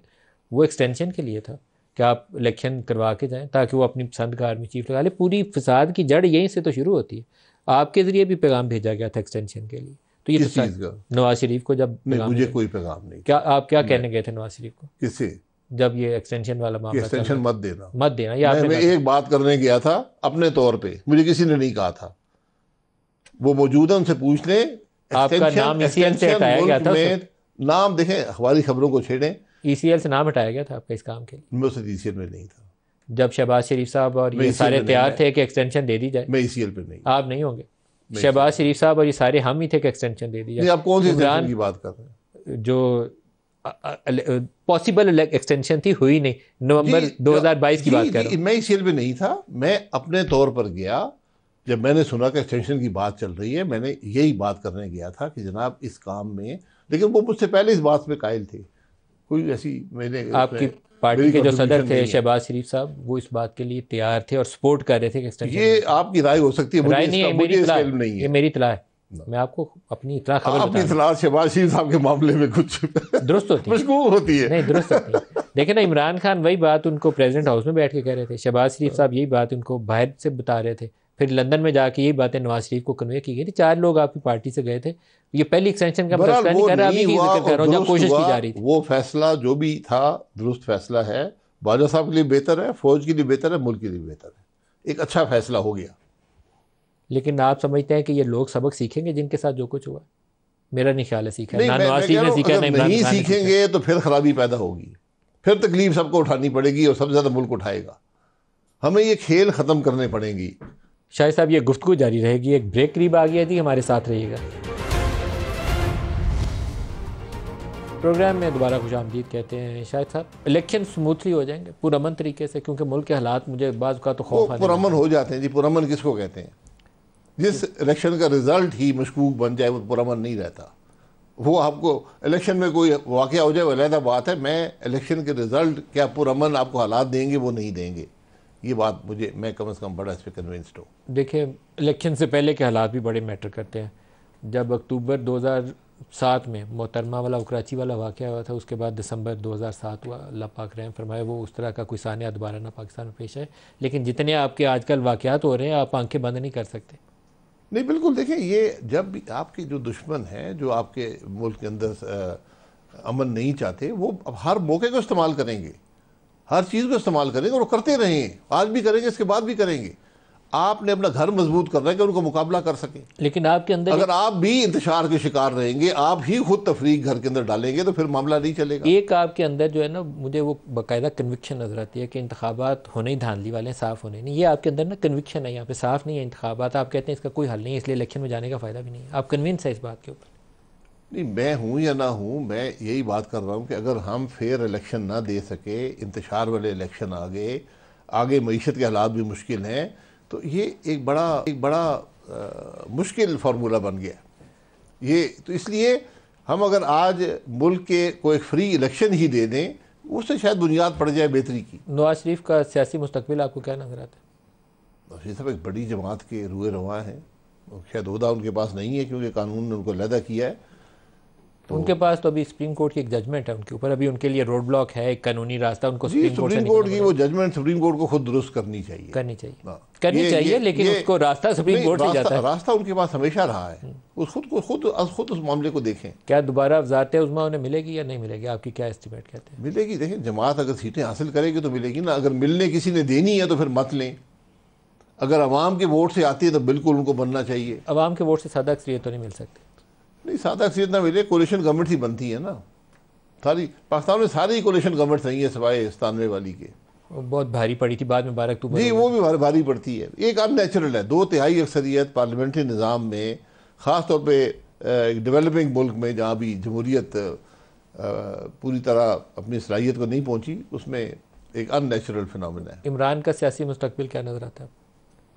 वो एक्सटेंशन के लिए था कि आप इलेक्शन करवा के जाएं ताकि वो अपनी पसंद का आर्मी चीफ लगा ले। पूरी फसाद की जड़ यहीं से तो शुरू होती है। आपके ज़रिए भी पैगाम भेजा गया था एक्सटेंशन के लिए। तो ये नवाज शरीफ को जब मुझे कोई पैगाम नहीं। क्या आप क्या कहने गए थे नवाज शरीफ को? किससे? जब ये एक्सटेंशन वाला मामला एक्सटेंशन मत देना ये आपने मैं एक बात करने गया था अपने तौर पे, मुझे किसी ने नहीं कहा था, वो मौजूदा उनसे पूछ लें। आपका नाम ECL से हटाया गया था, नाम देखें, अखबारी खबरों को छेड़ें। ECL से नाम हटाया गया था आपका इस काम के लिए? मैं उस ECL में नहीं था जब शहबाज शरीफ साहब और ये सारे तैयार थे कि एक्सटेंशन दे दी जाए। मैं ECL पे नहीं। आप नहीं होंगे? शहबाज शरीफ साहब और ये सारे हम ही थे कि एक्सटेंशन दे दी जाए। आप कौन सी एक्सटेंशन की बात कर रहे हैं? जो पॉसिबल एक्सटेंशन थी, हुई नहीं, नवंबर 2022 की बात कर रहा हूं। मैं ECL पे नहीं था, मैं अपने तौर पर गया। जब मैंने सुना कि एक्सटेंशन की बात चल रही है, मैंने यही बात करने गया था कि जनाब इस काम में, लेकिन वो मुझसे पहले इस बात में कायल थे। कोई ऐसी मैंने आपकी पार्टी के जो सदर थे शहबाज शरीफ साहब, वो इस बात के लिए तैयार थे और सपोर्ट कर रहे थे कि एक्सटेंशन। ये आपकी राय हो सकती है, राय नहीं है, मेरी इत्तला है, ये मेरी इत्तला है। मैं आपको अपनी इत्तला खबर अपनी इत्तला शहबाज शरीफ साहब के मामले में कुछ दुरुस्त होती है, मशकूक होती है। नहीं, दुरुस्त होती है। देखे ना, इमरान खान वही बात उनको प्रेसिडेंट हाउस में बैठ के कह रहे थे, शहबाज शरीफ साहब यही बात उनको बाहर से बता रहे थे, फिर लंदन में जाके यही बातें नवाज शरीफ को कन्वे की गई थी। 4 लोग आपकी पार्टी से गए थे। ये पहली एक्सटेंशन का फैसला नहीं कर रहा, अभी की जिक्र कर रहा हूं जब कोशिश की जा रही थी। वो फैसला जो भी था दुरुस्त फैसला है, बाजवा साहब के लिए बेहतर है, फौज के लिए बेहतर है, मुल्क के लिए बेहतर है। एक अच्छा फैसला हो गया। लेकिन आप समझते हैं कि ये लोग सबक सीखेंगे जिनके साथ जो कुछ हुआ? मेरा नहीं ख्याल है सीखा, ना नवाज शरीफ ने सीखा, ना इमरान खान ने सीखा। नहीं सीखेंगे तो फिर खराबी पैदा होगी, फिर तकलीफ सबको उठानी पड़ेगी और सबसे ज्यादा मुल्क उठाएगा। हमें ये खेल खत्म करने पड़ेंगी। शाहिद साहब, ये गुफ्तगू जारी रहेगी, एक ब्रेक करीब आ गया थी, हमारे साथ रहिएगा। प्रोग्राम में दोबारा खुशामदीद कहते हैं। शाहिद साहब, इलेक्शन स्मूथली हो जाएंगे पुरअमन तरीके से? क्योंकि मुल्क के हालात मुझे बाज़ का तो खौफ है। पुरअमन हो जाते हैं जी। पुरअमन किसको कहते हैं? जिस इलेक्शन का रिजल्ट ही मशकूक बन जाए वो पुरअमन नहीं रहता। वो आपको इलेक्शन में कोई वाक़या हो जाए वो अलग बात है। मैं इलेक्शन के रिजल्ट क्या पुरअमन आपको हालात देंगे, वो नहीं देंगे। ये बात मैं कम से कम बड़ा इस पर कन्विंस्ड हूँ। देखिए, इलेक्शन से पहले के हालात भी बड़े मैटर करते हैं। जब अक्टूबर 2007 में मोहतरमा वाला कराची वाला वाक़या हुआ था, उसके बाद दिसंबर 2007 हुआ, अल्लाह पाक रहम फरमाए वो उस तरह का कोई सानिया दोबारा ना पाकिस्तान में पेश आए। लेकिन जितने आपके आजकल वाक़यात हो रहे हैं, आप आंखें बंद नहीं कर सकते। नहीं, बिल्कुल। देखें, ये जब भी आपके जो दुश्मन हैं, जो आपके मुल्क के अंदर अमन नहीं चाहते, वो अब हर मौके को इस्तेमाल करेंगे, हर चीज़ को इस्तेमाल करेंगे और वो करते रहें। आज भी करेंगे, इसके बाद भी करेंगे। आपने अपना घर मजबूत करना है कि उनको मुकाबला कर सकें। लेकिन आपके अंदर अगर आप भी इंतशार के शिकार रहेंगे, आप ही खुद तफरीक घर के अंदर डालेंगे, तो फिर मामला नहीं चलेगा। एक आपके अंदर जो है ना, मुझे वो बाकायदा कन्विक्शन नजर आती है कि इंतखाबात होने ही धांधली वाले हैं, साफ होने नहीं। ये आपके अंदर ना कन्विक्शन है, यहाँ पे साफ नहीं है इंतखाबात। आप कहते हैं इसका कोई हल नहीं है, इसलिए इलेक्शन में जाने का फ़ायदा भी नहीं है। आप कन्विंस है इस बात के ऊपर? नहीं, मैं हूँ या ना हूँ, मैं यही बात कर रहा हूँ कि अगर हम फेयर इलेक्शन ना दे सके, इंतशार वाले इलेक्शन आगे मईशत के हालात भी मुश्किल हैं, तो ये एक बड़ा मुश्किल फार्मूला बन गया ये। तो इसलिए हम अगर आज मुल्क के कोई फ्री इलेक्शन ही दे दें, उससे शायद बुनियाद पड़ जाए बेहतरी की। नवाज शरीफ का सियासी मुस्तकबिल आपको क्या नजर आता है? नवाज शरीफ एक बड़ी जमात के रुए रवा हैं। शायद ओहदा उनके पास नहीं है क्योंकि कानून ने उनको अलहदा किया है। तो उनके पास तो अभी सुप्रीम कोर्ट की एक जजमेंट है उनके ऊपर, अभी उनके लिए रोड ब्लॉक है, एक कानूनी रास्ता उनको सुप्रीम कोर्ट की वो जजमेंट सुप्रीम कोर्ट को खुद दुरुस्त करनी चाहिए, लेकिन उसको रास्ता सुप्रीम कोर्ट से जाता है। रास्ता उनके पास हमेशा रहा है। खुद उस मामले को देखें। क्या दोबारा वज़ारत उज़्मा उन्हें मिलेगी या नहीं मिलेगी? आपकी क्या एस्टिमेट कहते हैं? मिलेगी। देखें, जमात अगर सीटें हासिल करेगी तो मिलेगी ना। अगर मिलने किसी ने देनी है तो फिर मत लें। अगर अवाम के वोट से आती है तो बिल्कुल उनको बनना चाहिए। अवाम के वोट से सादा अक्सरियत तो नहीं मिल सकती? नहीं, सादा अक्सरियत ना मिले, कोलिशन गवर्नमेंट ही बनती है ना। सारी पाकिस्तान में सारी कोलिशन गवर्नमेंट नहीं है सिवाय 97 वाली के। बहुत भारी पड़ी थी बाद में 12 अक्टूबर। जी, वो भी भारी पड़ती है। एक अननेचुरल है 2/3 अक्सरियत पार्लियामेंट्री निज़ाम में, ख़ास तौर पे डेवलपिंग मुल्क में जहाँ भी जमहूरियत पूरी तरह अपनी सलाहियत को नहीं पहुँची, उसमें एक अननेचुरल फिनोमेना है। इमरान का सियासी मुस्तकबिल क्या नज़र आता है?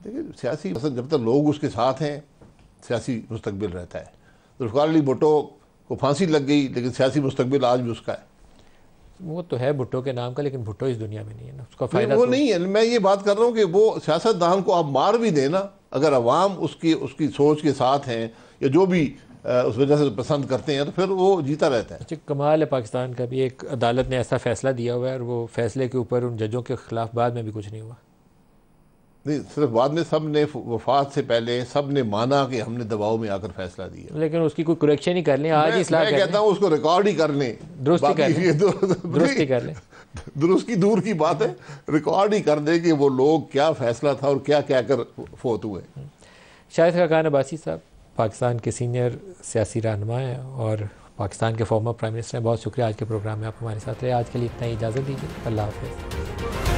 देखिए, सियासी जब तक लोग उसके साथ हैं, सियासी मुस्तकबिल रहता है। जुल्फ़िकार अली भुट्टो को फांसी लग गई, लेकिन सियासी मुस्तकबिल आज भी उसका है। वो तो है भुट्टो के नाम का, लेकिन भुट्टो इस दुनिया में नहीं है ना, उसका फायदा वो तो नहीं है। मैं ये बात कर रहा हूँ कि वो सियासतदान को आप मार भी देना, अगर अवाम उसकी सोच के साथ हैं या जो भी उस वजह से पसंद करते हैं, तो फिर वो जीता रहता है। अच्छा, कमाल है पाकिस्तान का भी, एक अदालत ने ऐसा फैसला दिया हुआ है और वो फैसले के ऊपर उन जजों के खिलाफ बाद में भी कुछ नहीं हुआ। नहीं, सिर्फ बाद में सब ने वफात से पहले सब ने माना कि हमने दबाव में आकर फैसला दिया, लेकिन उसकी कोई करेक्शन ही कर लें आज ही। मैं कहता हूँ उसको रिकॉर्ड ही कर लें, दुरुस्ती कर लें। दुरुस्त की दूर की बात है, रिकॉर्ड ही कर दे कि वो लोग क्या फैसला था और क्या क्या कर फोत हुए। शाहिद खाकान अब्बासी साहब पाकिस्तान के सीनियर सियासी रहनुमा हैं और पाकिस्तान के फॉर्मर प्राइम मिनिस्टर हैं। बहुत शुक्रिया आज के प्रोग्राम में आप हमारे साथ रहे। आज के लिए इतना ही, इजाज़त दीजिए। अल्लाह हाफ़िज़।